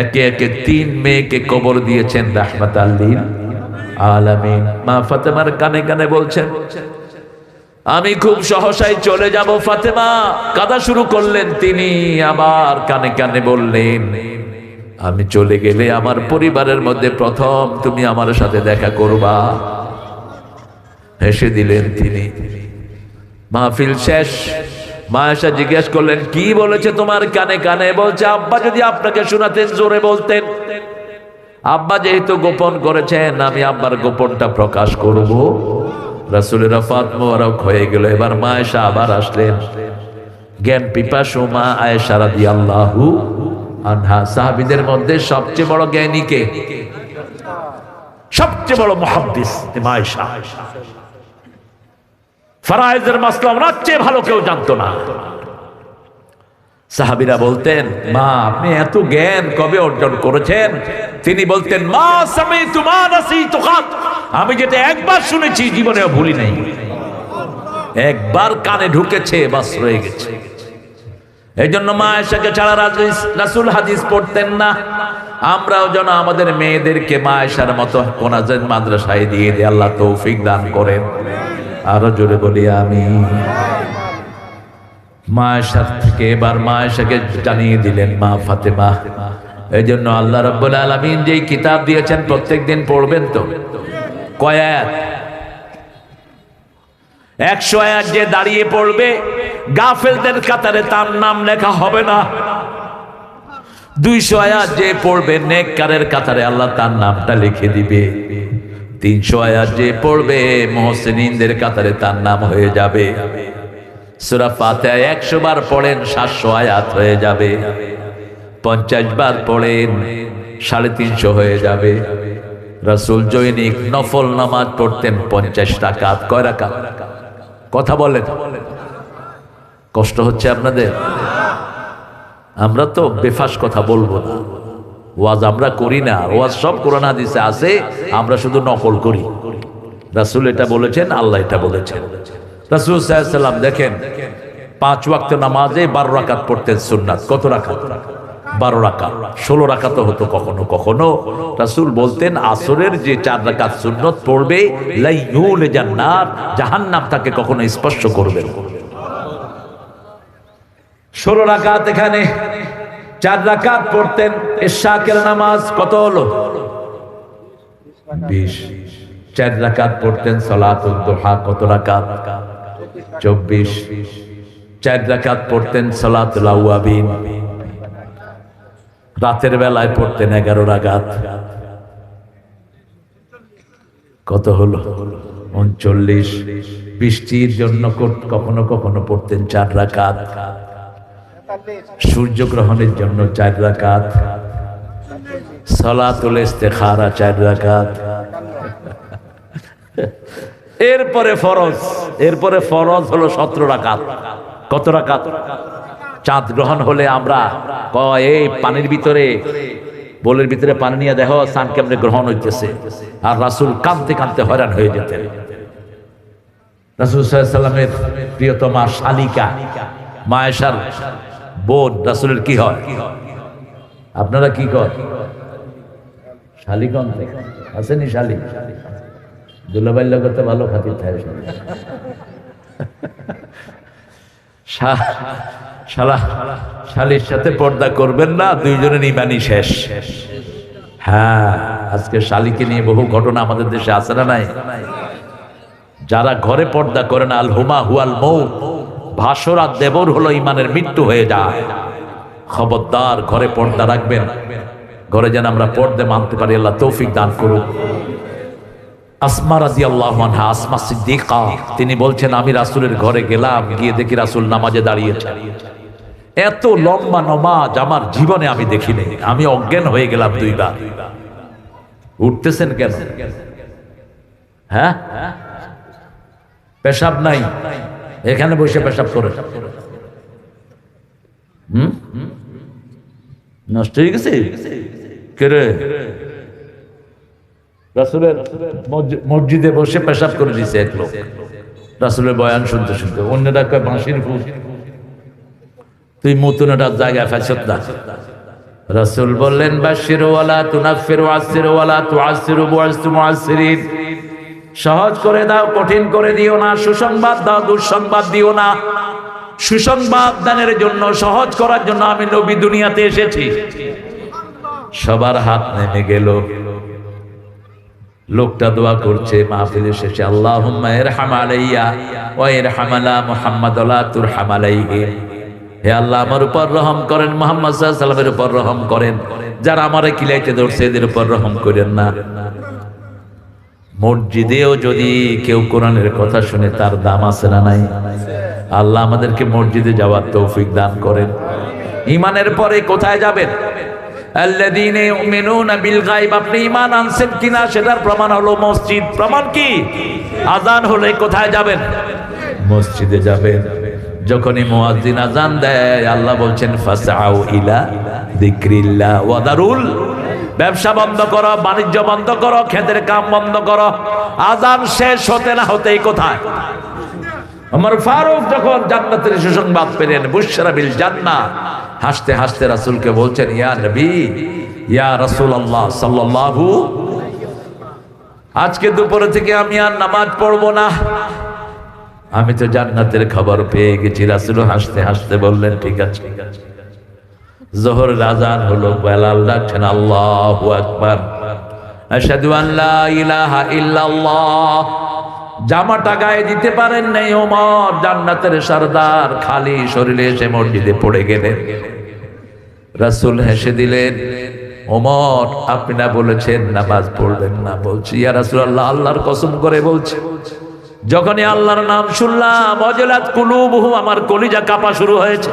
একে একে 3 মেয়েকে কবর দিয়েছেন রাহমাতাল লিল আলামিন। মা ফাতেমার কানে কানে বলছেন, আমি খুব সহসাই চলে যাব ফাতেমা। কাঁদা শুরু করলেন তিনি, আবার কানে কানে বললেন, আমি চলে গেলে আমার পরিবারের মধ্যে প্রথম তুমি আমার সাথে দেখা করবা। হেসে দিলেন তিনি। মাহফিল শেষ। মা এসে জিজ্ঞেস করলেন, কি বলেছে তোমার কানে কানে? বলছে, আব্বা যদি আপনাকে শোনাতেন জোরে বলতেন। আব্বা যেহেতু গোপন করেছেন, আমি আব্বার গোপনটা প্রকাশ করব। রাসূলের ওফাত মোবারক হয়ে গেল। এবার মা আয়েশা আবার আসলেন। জ্ঞান পিপাসু মা আয়েশা রাদিয়াল্লাহু আনহা, সাহাবীদের মধ্যে সবচেয়ে বড় জ্ঞানী কে? সবচেয়ে বড় মুহাদ্দিস মা আয়েশা। ফরায়েজের মাসলা ওনার চেয়ে ভালো কেউ জানতো না। সাহাবীরা বলতেন, মা আপনি এত জ্ঞান কবে অর্জন করেছেন? তিনি বলতেন, মা সামিতু মা নাসিতু কাত, আমি যেটা একবার শুনেছি জীবনেও ভুলি নাই। একবার কানে ঢুকেছে, বাস রয়ে গেছে। এই জন্য মা আয়েশাকে ছাড়া রাসূল হাদিস পড়তেন না। আমরাও যেন আমাদের মেয়েদেরকে মা আয়েশার মতো কোনআন মাদ্রাসায় দিয়ে দিই। আল্লাহ তৌফিক দান করেন। আরো জোরে বলি আমিন। মা আয়েশা থেকে এবার মা আয়েশাকে জানিয়ে দিলেন মা ফাতেমা। এই জন্য আল্লাহ রাব্বুল আলামিন যেই কিতাব দিয়েছেন প্রত্যেকদিন পড়বেন তো। কয় আয়াত? 100 আয়াত যে দাঁড়িয়ে পড়বে, গাফেলদের কাতারে তার নাম লেখা হবে না। 200 আয়াত যে পড়বে, নেককারের কাতারে আল্লাহ তার নামটা লিখে দিবে। 300 আয়াত যে পড়বে, মুহসিনিনদের কাতারে তার নাম হয়ে যাবে। সূরা ফাতিহা 100 বার পড়েন, 700 আয়াত হয়ে যাবে। 50 বার পড়েন, 350 হয়ে যাবে। রাসূল দৈনিক নফল নামাজ পড়তেন 50 রাকাত। কয় রাকাত? কথা বলেন। কষ্ট হচ্ছে আপনাদের? আমরা তো বেফাস কথা বলবো না। ওয়াজ আমরা করি না, ওয়াজ সব কোরআন হাদিসে আছে, আমরা শুধু নকল করি। রাসূল এটা বলেছেন, আল্লাহ এটা বলেছেন। রাসূল সাল্লাল্লাহু আলাইহি ওয়াসাল্লাম দেখেন 5 ওয়াক্ত নামাজে 12 রাকাত পড়তেন সুন্নাত। কত রাকাত? 12 রাকাত। 16 রাকাত হতো কখনো কখনো। রাসূল বলতেন, আসরের যে 4 রাকাত সুন্নাত পড়বে, লাইয়ুল জান্নাত, জাহান্নাম তাকে কখনো স্পর্শ করবে না। 16 রাকাত এখানে 4 রাকাত পড়তেন। ইশাকের নামাজ কত হলো? 20। 4 রাকাত পড়তেন সালাতুদ দুহা। কত রাকাত? 24। 4 রাকাত পড়তেন সালাতুল আওয়াবিন। রাতের বেলায় পড়তেন 11 রাকাত। কত হলো? 39। বৃষ্টির জন্য কখনো কখনো পড়তেন 4 রাকাত। সূর্যগ্রহণের জন্য 4 রাকাত। সালাতুল ইস্তিখারা 4 রাকাত। এরপরে ফরজ হলো 17 রাকাত। কত রাকাত? চাঁদ গ্রহণ হলে আমরা এই পানির ভিতরে, বোলের ভিতরে পানি নিয়ে দেখো চাঁদ কেমনে গ্রহণ হইতেছে। আর রাসূল কাঁদতে কাঁদতে হয়রান হয়ে যেতেন। রাসূল সাল্লাল্লাহু আলাইহি ওয়াসাল্লামের প্রিয়তমা শালিকা মা আয়েশার বোন রাসূলের কি হয়? আপনারা কি করেন? শালিকন আসেনি? শালি দুলাভাইয়ের লগতে ভালো খাতির থাকে। শালির সাথে পর্দা করবেন না, দুইজনের ইমানই শেষ। হ্যাঁ, আজকে শালিকে নিয়ে বহু ঘটনা আমাদের দেশে আছে না নাই? যারা ঘরে পর্দা করে না, আল হুমা হুয়াল মৌত, ভাসর আর দেবর হলো ইমানের মৃত্যু হয়ে যায়। খবরদার ঘরে পর্দা রাখবেন, ঘরে যেন আমরা পর্দা মানতে পারি। আল্লাহ তৌফিক দান করুন। আসমা রাদিয়াল্লাহু আনহা, আসমা সিদ্দিকা, তিনি বলছেন আমি রাসূলের ঘরে গেলাম, গিয়ে দেখি রাসূল নামাজে দাঁড়িয়েছেন। এত লম্বা নামাজ আমার জীবনে আমি দেখিনি। আমি অজ্ঞান হয়ে গেলাম দুইবার। উঠতেছেন কেন? হ্যাঁ, পেশাব নাই, এখানে বসে পেশাব করে নষ্ট হয়ে গেছে। কেরে রাসূলের মসজিদে বসে পেশাব করে দিছে এক লোক, রাসূলের বয়ান শুনতে শুনতে। অন্যরা কয় বাঁশির ফুল, তুই মতুনটা জায়গায় ফেসত না। রাসূল বললেন বাশিরু ওয়ালা তুনাফিরু আসিরু ওয়ালা তুআসিরু বুআসতু মুআসসিরিন, সহজ করে দাও, কঠিন করে দিও না। সুসংবাদ দাও, দুঃসংবাদ দিও না। সুসংবাদ দানের জন্য, সহজ করার জন্য আমি নবী দুনিয়াতে এসেছি। সবার হাত নেমে গেল। লোকটা দোয়া করছে মাহফিলের শেষে, আল্লাহুম্মা ইরহাম আলাইয়া ওয়া ইরহাম আলা মুহাম্মাদ ওয়া লা তুরহাম আলাইহি। হে আল্লাহ, আমার উপর রহম করেন, মুহাম্মদ সাল্লাল্লাহু আলাইহি ওয়াসাল্লামের উপর রহম করেন, যারা আমারে কিলাইতে ধরছে এদের উপর রহম করেন না। মসজিদেও যদি কেউ কোরআনের কথা শুনে তার দাম আছে না নাই? আল্লাহ আমাদেরকে মসজিদে যাওয়ার তৌফিক দান করেন। ঈমানের পরে কোথায় যাবেন? আল্লাযীনা ইউমিনুনা বিল গায়ব, আপনি ঈমান আনছেন কিনা সেটার প্রমাণ হলো মসজিদ। প্রমাণ কি? আযান হলে কোথায় যাবেন? মসজিদে যাবেন। যখনই মুয়াজ্জিন আযান দেয়, আল্লাহ বলছেন ফাসআউ ইলা যিকরিল্লাহ ওয়া দারুল, ব্যবসা বন্ধ করো, বাণিজ্য বন্ধ করো, ক্ষেতের কাম বন্ধ করো। আযান শেষ হতে না হতেই কোথায়? ওমর ফারুক যখন জান্নাতের সুসংবাদ পেলেন, বুশরা বিল জান্নাহ, হাসতে হাসতে রাসূলকে বলছেন, ইয়া নবী, ইয়া রাসূলুল্লাহ সাল্লাল্লাহু, আজকে দুপুর থেকে আমি আর নামাজ পড়বো না, আমি তো জান্নাতের খবর পেয়ে গেছি। রাসূল হাসতে হাসতে বললেন, ঠিক আছে। যোহরের আযান হলো, বেলাল ডাকছেন আল্লাহু আকবার, আশহাদু আন লা ইলাহা ইল্লাল্লাহ। জামাটা গায়ে দিতে পারেন নাই ওমর, জান্নাতের সরদার, খালি শরীরে এসে মসজিদে পড়ে গেলেন। রাসূল হেসে দিলেন, ওমর আপনি না বলেছেন নামাজ পড়বেন না? বলছি ইয়া রাসূলুল্লাহ, আল্লাহর কসম করে বলছি, যখনই আল্লাহর নাম শুনলাম ওয়াজিলাত কুলুবুহুম, আমার কলিজা কাঁপা শুরু হয়েছে।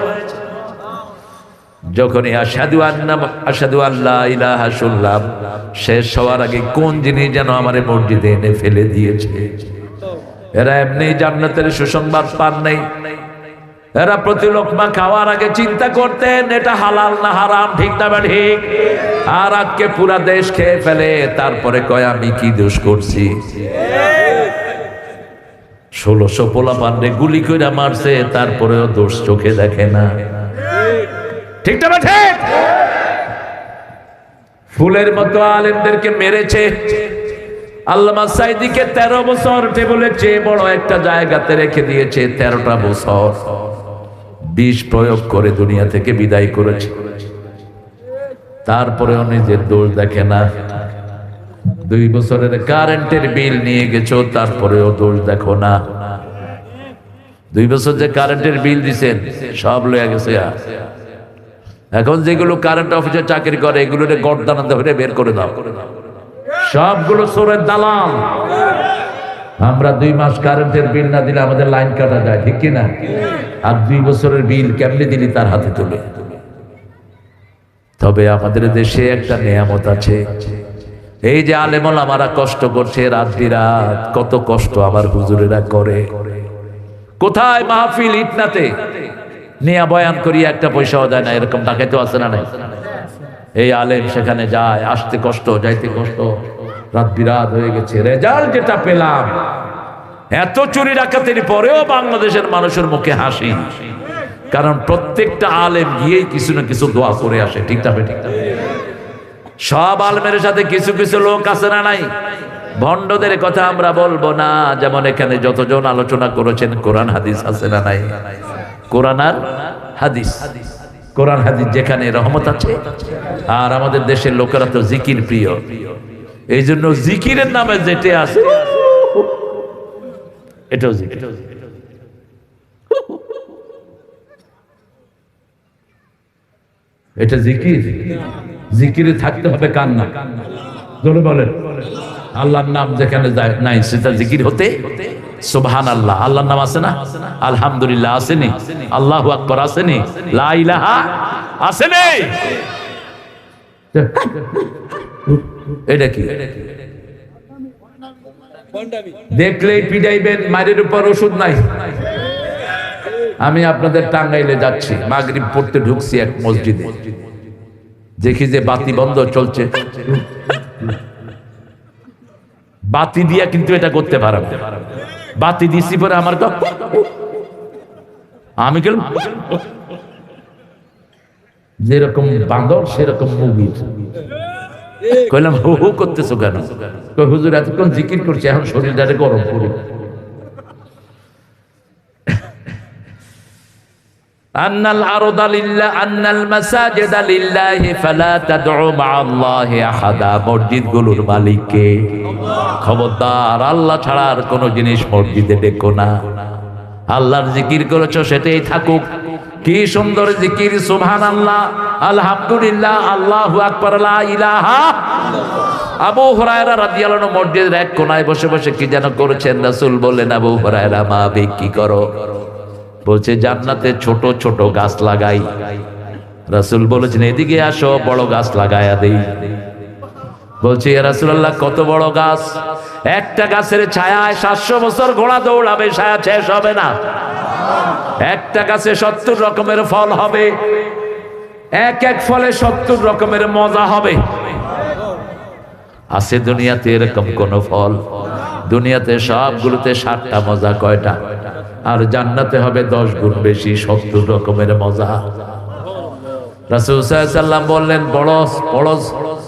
যখনই আশহাদু আল্লা ইলাহা শুনলাম, শেষ হওয়ার আগে কোন জিনিস যেন আমারে মসজিদে এনে ফেলে দিয়েছে। এরা এমনি জান্নাতের সুসংবাদ পান নাই। এরা প্রতি লোকমা খাওয়ার আগে চিন্তা করতেন এটা হালাল না হারাম, ঠিক না ঠিক? আর আজকে পুরা দেশ খেয়ে ফেলে, তারপরে কয় আমি কি দোষ করছি। 1600 পোলাপানরে গুলি কইরা মারছে, তারপরেও দোষ চোখে দেখে না, ঠিক না ঠিক? ফুলের মতো আলেমদেরকে মেরেছে। আল্লামা সাইদিকে 13 বছর টেবলের চেয়ে বড় একটা জায়গাতে রেখে দিয়েছে। 13টা বছর বিষ প্রয়োগ করে দুনিয়া থেকে বিদায় করেছে। তারপরেও নিজের দোষ দেখে না। 2 বছরের কারেন্টের বিল নিয়ে গেছো, তারপরেও দোষ দেখো না। 2 বছর যে কারেন্টের বিল দিছেন সব লয়ে গেছে। এখন যেগুলো কারেন্ট অফিসে চাকরি করে এগুলোরে গর্দানা ধরে বের করে দাও, সবগুলো চোরের দালাল। আমরা 2 মাস কারেন্টের বিল না দিলে আমাদের লাইন কাটা যায়, ঠিক কিনা? আর 2 বছরের বিল কেমনে দিলি তার হাতে তুলে। তবে আমাদের দেশে একটা নিয়ামত আছে, এই যে আলেম ওলামারা কষ্ট করছে রাত বিরাত, কত কষ্ট আমার হুজুরেরা করে। কোথায় মাহফিল ইটনাতে নিয়া বয়ান করি, একটা পয়সাও দেয় না, এরকম ডাকাইতে আছে না নাই? এই আলেম সেখানে যায়, আসতে কষ্ট, যাইতে কষ্ট, রাত বিরাত হয়ে গেছে। রেজাল্ট যেটা পেলাম, এত চুরি ডাকাতের পরেও বাংলাদেশের মানুষের মুখে হাসি, কারণ প্রত্যেকটা আলেম গিয়েই কিছু না কিছু দোয়া করে আসে, ঠিক না ঠিক? সব আলেমের সাথে কিছু কিছু লোক আছে না নাই? ভণ্ডদের কথা আমরা বলবো না। যেমন এখানে যতজন আলোচনা করেছেন, কোরআন হাদিস আছে না নাই? কোরআন আর হাদিস, কোরআন হাদিস যেখানে রহমত আছে। আর আমাদের দেশের লোকেরা তো জিকির প্রিয়, এই জন্য জিকিরের নামে যেতে আছে এটাও জিকির। এটা জিকির? জিকিরে থাকতে হবে কার নাম? জোরে বলেন। আল্লাহর নাম যেখানে নাই সেটা জিকির হতে সুবহানাল্লাহ। আল্লাহর নাম আছে না? আলহামদুলিল্লাহ আসেনি? আল্লাহু আকবার আসেনি? লা ইলাহা আসেনি? এটা কি? দেখলেই পিটাইবেন, মায়ের উপর ওষুধ নাই। আমি আপনাদের টাঙ্গাইলে যাচ্ছি, মাগরিব পড়তে ঢুকছি এক মসজিদে, দেখি যে বাতি বন্ধ চলছে। বাতি দিয়া কিন্তু এটা করতে পারব, বাতি দিছি পরে আমার তো আমি গেলাম যেরকম বাঁদর সেরকম মুগির। কইলাম হু হু করতেছো কেন? কই হুজুর এতক্ষণ জিকির করছি, এখন শরীরটারে গরম করি। আন্নাল আরদা লিল্লাহ আন্নাল মাসাজিদা লিল্লাহি ফালা তাদউ মাআল্লাহি আহাদা। মসজিদগুলোর মালিক কে? খবরদার, আল্লাহ ছাড়া আর কোন জিনিস মসজিদে ডেকো না। আল্লাহর জিকির করেছো সেটাই থাকুক। কি সুন্দর জিকির! সুবহানাল্লাহ, আলহামদুলিল্লাহ, আল্লাহু আকবার, লা ইলাহা। আবু হুরায়রা রাদিয়াল্লাহু আনহু মসজিদের এক কোনায় বসে বসে কি যেন করেছেন। রাসূল বললেন, আবু হুরায়রা মা বে কি করো? বলছে জান্নাতে ছোট ছোট গাছ লাগাই। রাসূল বলেছেন এদিকে আসো, বড় গাছ লাগায়া দেই। বলছে ইয়া রাসূলুল্লাহ কত বড় গাছ? একটা গাছের ছায়ায় 700 বছর ঘোড়া দৌড়াবে, ছায়া শেষ হবে না। একটা গাছে 70 রকমের ফল হবে, এক এক ফলে 70 রকমের মজা হবে। আছে দুনিয়াতে এরকম কোন ফল? দুনিয়াতে সবগুলোতে 60টা মজা, কয়টা? আর জান্নাতে হবে 10 গুণ বেশি, 70 রকমের মজা। রাসূল সাল্লাল্লাহু আলাইহি ওয়াসাল্লাম বললেন পড়ো পড়ো।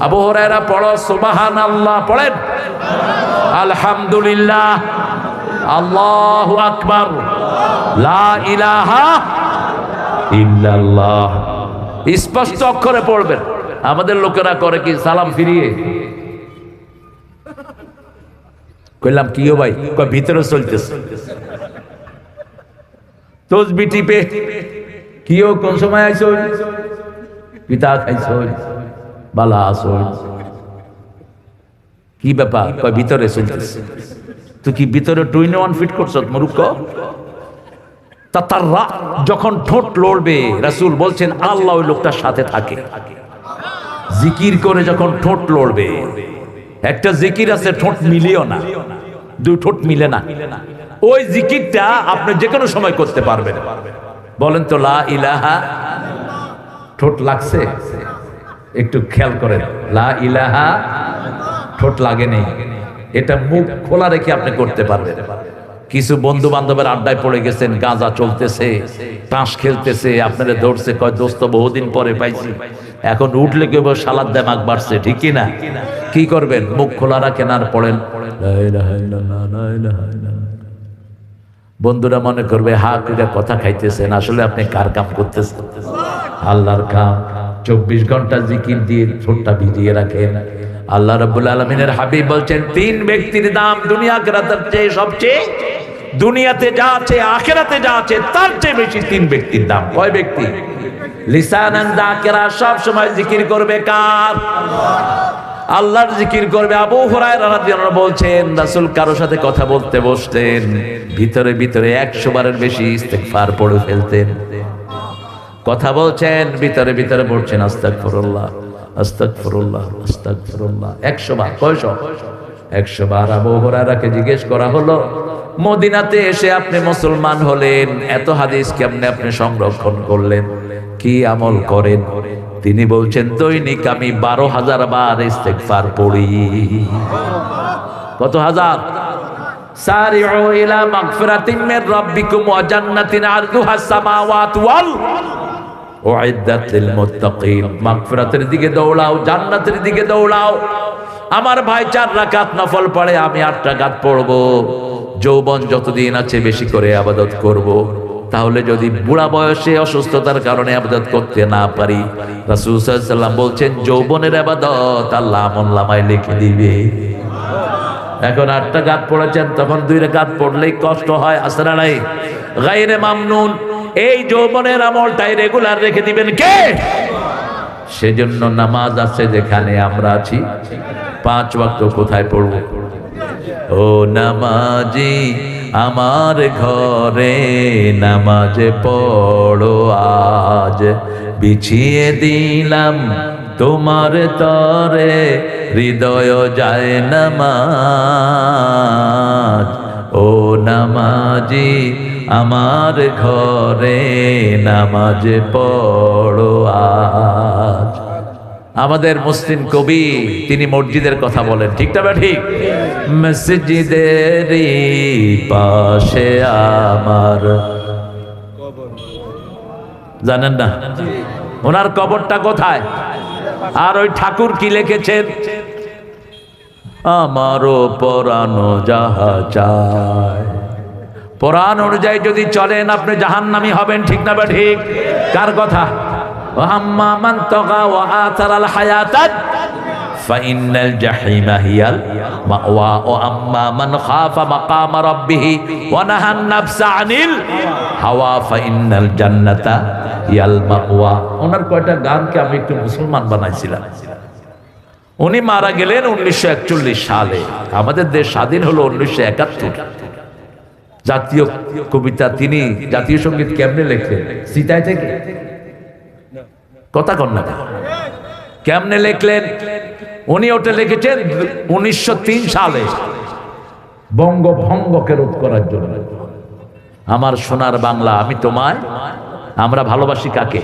আবু হুরায়রা পড়ো সুবহানাল্লাহ, পড়েন আলহামদুলিল্লাহ, আল্লাহু আকবার, লা ইলাহা ইল্লাল্লাহ। স্পষ্ট অক্ষরে পড়বেন। আমাদের লোকেরা করে কি সালাম ফিরিয়ে। কইলাম কিও ভাই? কই ভিতরে চলতেছে তসবি টিপে। কিও কোন সময় আইছো? পিতা খাইছো? বালা আসো? কি ব্যাপার? কই ভিতরে চলতেছে। তুই কি ভিতরে 21 ফিট করছ মূর্খ? তাতাররা, যখন ঠোঁট লড়বে রাসূল বলছেন আল্লাহ ওই লোকটার সাথে থাকে। জিকির করে যখন ঠোঁট লড়বে, একটা জিকির আছে ঠোঁট মিলিও না, দুই ঠোঁট মিলে না, ওই জিকিরটা আপনি যে কোনো সময় করতে পারবেন। বলেন তো লা ইলাহা। ঠোঁট লাগছে? একটু খেয়াল করেন, লা ইলাহা ঠোঁট লাগে নেই। এটা মুখ খোলা রেখে আপনি করতে পারবেন। কিছু বন্ধু বান্ধবের আড্ডায় পড়ে গেছেন, গাঁজা চলতেছে, তাস খেলতেছে, আপনারা ধরছে, কয় দোস্ত বহুদিন পরে পাইছি, এখন উঠলে কেউ সালাদ দেমাগ বাড়ছে, ঠিক কিনা? কি করবেন? মুখ খোলা রাখেন আর পড়েন লা ইলাহা ইল্লাল্লাহ, লা ইলাহা ইল্লাল্লাহ। বন্ধুরা মনে করবে হা করে কথা খাইতেছেন, আসলে আপনি কার কাম করতেছেন? আল্লাহর কাম। 24 ঘন্টা জিকির দিয়ে ঠোঁটটা ভিজিয়ে রাখেন। আল্লাহ রাব্বুল আলামিনের হাবিব বলছেন 3 ব্যক্তির দাম দুনিয়া আখিরাতের চেয়ে সবচেয়ে, দুনিয়াতে যা আছে আখিরাতে যা আছে তার চেয়ে বেশি 3 ব্যক্তির দাম। কয় ব্যক্তি? লিসানান যাকিরা, সব সময় জিকির করবে কার? আল্লাহর জিকির করবে। আবু হুরায়রা রাদিয়াল্লাহু আনহু বলছেন রাসূল কারোর সাথে কথা বলতে বসতেন, ভিতরে ভিতরে 100 বারের বেশি ইস্তিগফার পড়ে ফেলতেন। কথা বলছেন, ভিতরে ভিতরে পড়ছেন আস্তাগফিরুল্লাহ, আস্তাগফিরুল্লাহ, আস্তাগফিরুল্লাহ 100 বার। কয়শো? 100 বার। আবু হুরায়রাকে জিজ্ঞেস করা হলো, মদিনাতে এসে আপনি মুসলমান হলেন, এত হাদিস কেমনে আপনি সংরক্ষণ করলেন? কি আমল করেন? তিনি বলছেন দৈনিক আমি 12,000 বার ইস্তিগফার পড়ি। কত হাজার? সারিউ ইলা মাগফিরাতিন মির রাব্বিকুম ওয়া জান্নাতিন আরদুহাস সামাওয়াতু ওয়াল উইদ্দাত লিল মুত্তাকিন। মাগফিরাতের দিকে দৌড়াও, জান্নাতের দিকে দৌড়াও। আমার ভাই 4 রাকাত নফল পড়ে, আমি 8 রাকাত পড়ব। যৌবন যতদিন আছে বেশি করে ইবাদত করব। তাহলে যদি বুড়া বয়সে অসুস্থতার কারণে ইবাদত করতে না পারি, রাসূল সাল্লাল্লাহু আলাইহি ওয়াসাল্লাম বলছেন যৌবনের ইবাদত আল্লাহ আমলনামায় লিখে দিবে। এখন 8 রাকাত পড়েছেন, তখন 2 রাকাত পড়লেই কষ্ট হয়, আছে না নাই? গায়রে মামনুন। এই যৌবনের আমলটাই রেগুলার রেখে দিবেন কে? সেজন্য নামাজ আছে যেখানে আমরা আছি, 5 ওয়াক্ত কোথায় পড়ব? ও নামাজি আমার ঘরে নামাজ পড়ো আজ, বিছিয়ে দিলাম তোমার তরে হৃদয় যায় নামাজ। ও নামাজি আমার ঘরে নামাজ পড়ো আজ। আমাদের মুসলিম কবি তিনি মসজিদের কথা বলেন, ঠিক না ঠিক? মসজিদেরই পাশে আমার, জানেন না ওনার কবরটা কোথায়? আর ওই ঠাকুর কি লিখেছেন? আমারও পরানো যাহা চায়। কোরআন অনুযায়ী যদি চলেন আপনি জাহান্নামী হবেন, ঠিক না ঠিক? কার কথা? আম্মা মান তাগা ওয়া আতারাল হায়াতাত ফাইনাল জাহিমা হিয়াল মাওয়া ওয়া আম্মা মান খাফা মাকাম রাব্বিহি ওয়া নাহান নাফসা আনিল হাওয়া ফাইনাল জান্নাতা হিয়াল মাওয়া। ওনার কয়টা গানকে আমি একটু মুসলমান বানাইছিলাম। উনি মারা গেলেন 1941 সালে। আমাদের দেশ স্বাধীন হলো 1971। জাতীয় কবিতা তিনি জাতীয় সঙ্গীত কেমনে লেখলেন? সিতায় থেকে? কথা কন না, কেমনে লিখলেন? উনি ওটা লিখেছেন 1903 সালে বঙ্গভঙ্গকে রোধ করার জন্য। আমার সোনার বাংলা, আমি তোমায়, আমরা ভালোবাসি কাকে?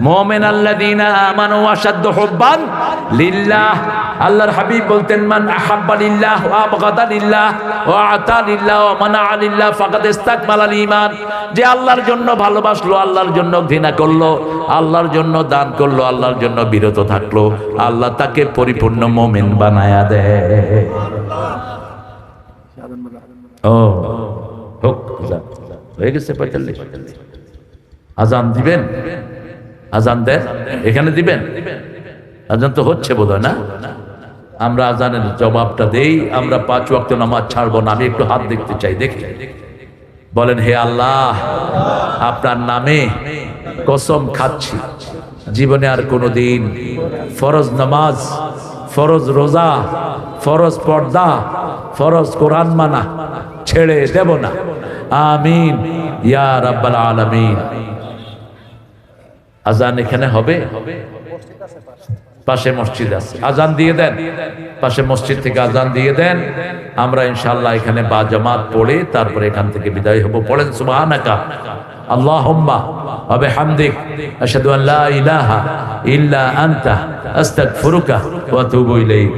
মুমিন আল্লাযীনা আমানু আশাদ্দু হুব্বান লিল্লাহ। আল্লাহর হাবিব বলতেন, মান আহাব্বা লিল্লাহ ওয়া আবগাদা লিল্লাহ ওয়া আতা লিল্লাহ ওয়া মানা লিল্লাহ ফাকাদ ইসতাকমালাল ঈমান। যে আল্লাহর জন্য ভালোবাসলো, আল্লাহর জন্য ঘৃণা করলো, আল্লাহর জন্য দান করলো, আল্লাহর জন্য বিরত থাকলো, আল্লাহ তাকে পরিপূর্ণ মুমিন বানায়া দেয়। ও হোক, হয়ে গেছে 45। আজান দিবেন? আজান দেন, এখানে দিবেন? আজান তো হচ্ছে বোধহয় না? আমরা আজানের জবাবটা দেই। আমরা 5 ওয়াক্ত নামাজ ছাড়বো না। আমি একটু হাত দেখতে চাই, দেখি। বলেন, হে আল্লাহ, আপনার নামে কসম খাচ্ছি জীবনে আর কোনোদিন ফরজ নামাজ, ফরজ রোজা, ফরজ পর্দা, ফরজ কোরআন মানা ছেড়ে দেব না। আমিন ইয়া রাব্বাল আলামিন। আজান এখানে হবে? পাশে মসজিদ আছে, আজান দিয়ে দেন। পাশে মসজিদ থেকে আজান দিয়ে দেন। আমরা ইনশাআল্লাহ এখানে বা জামাত পড়ে তারপরে এখান থেকে বিদায় হব। পড়েন সুবহানাকা আল্লাহুম্মা ওয়া বিহামদিক আশহাদু আন লা ইলাহা ইল্লা আনতা আস্তাগফিরুকা ওয়া আতুবু ইলাইক।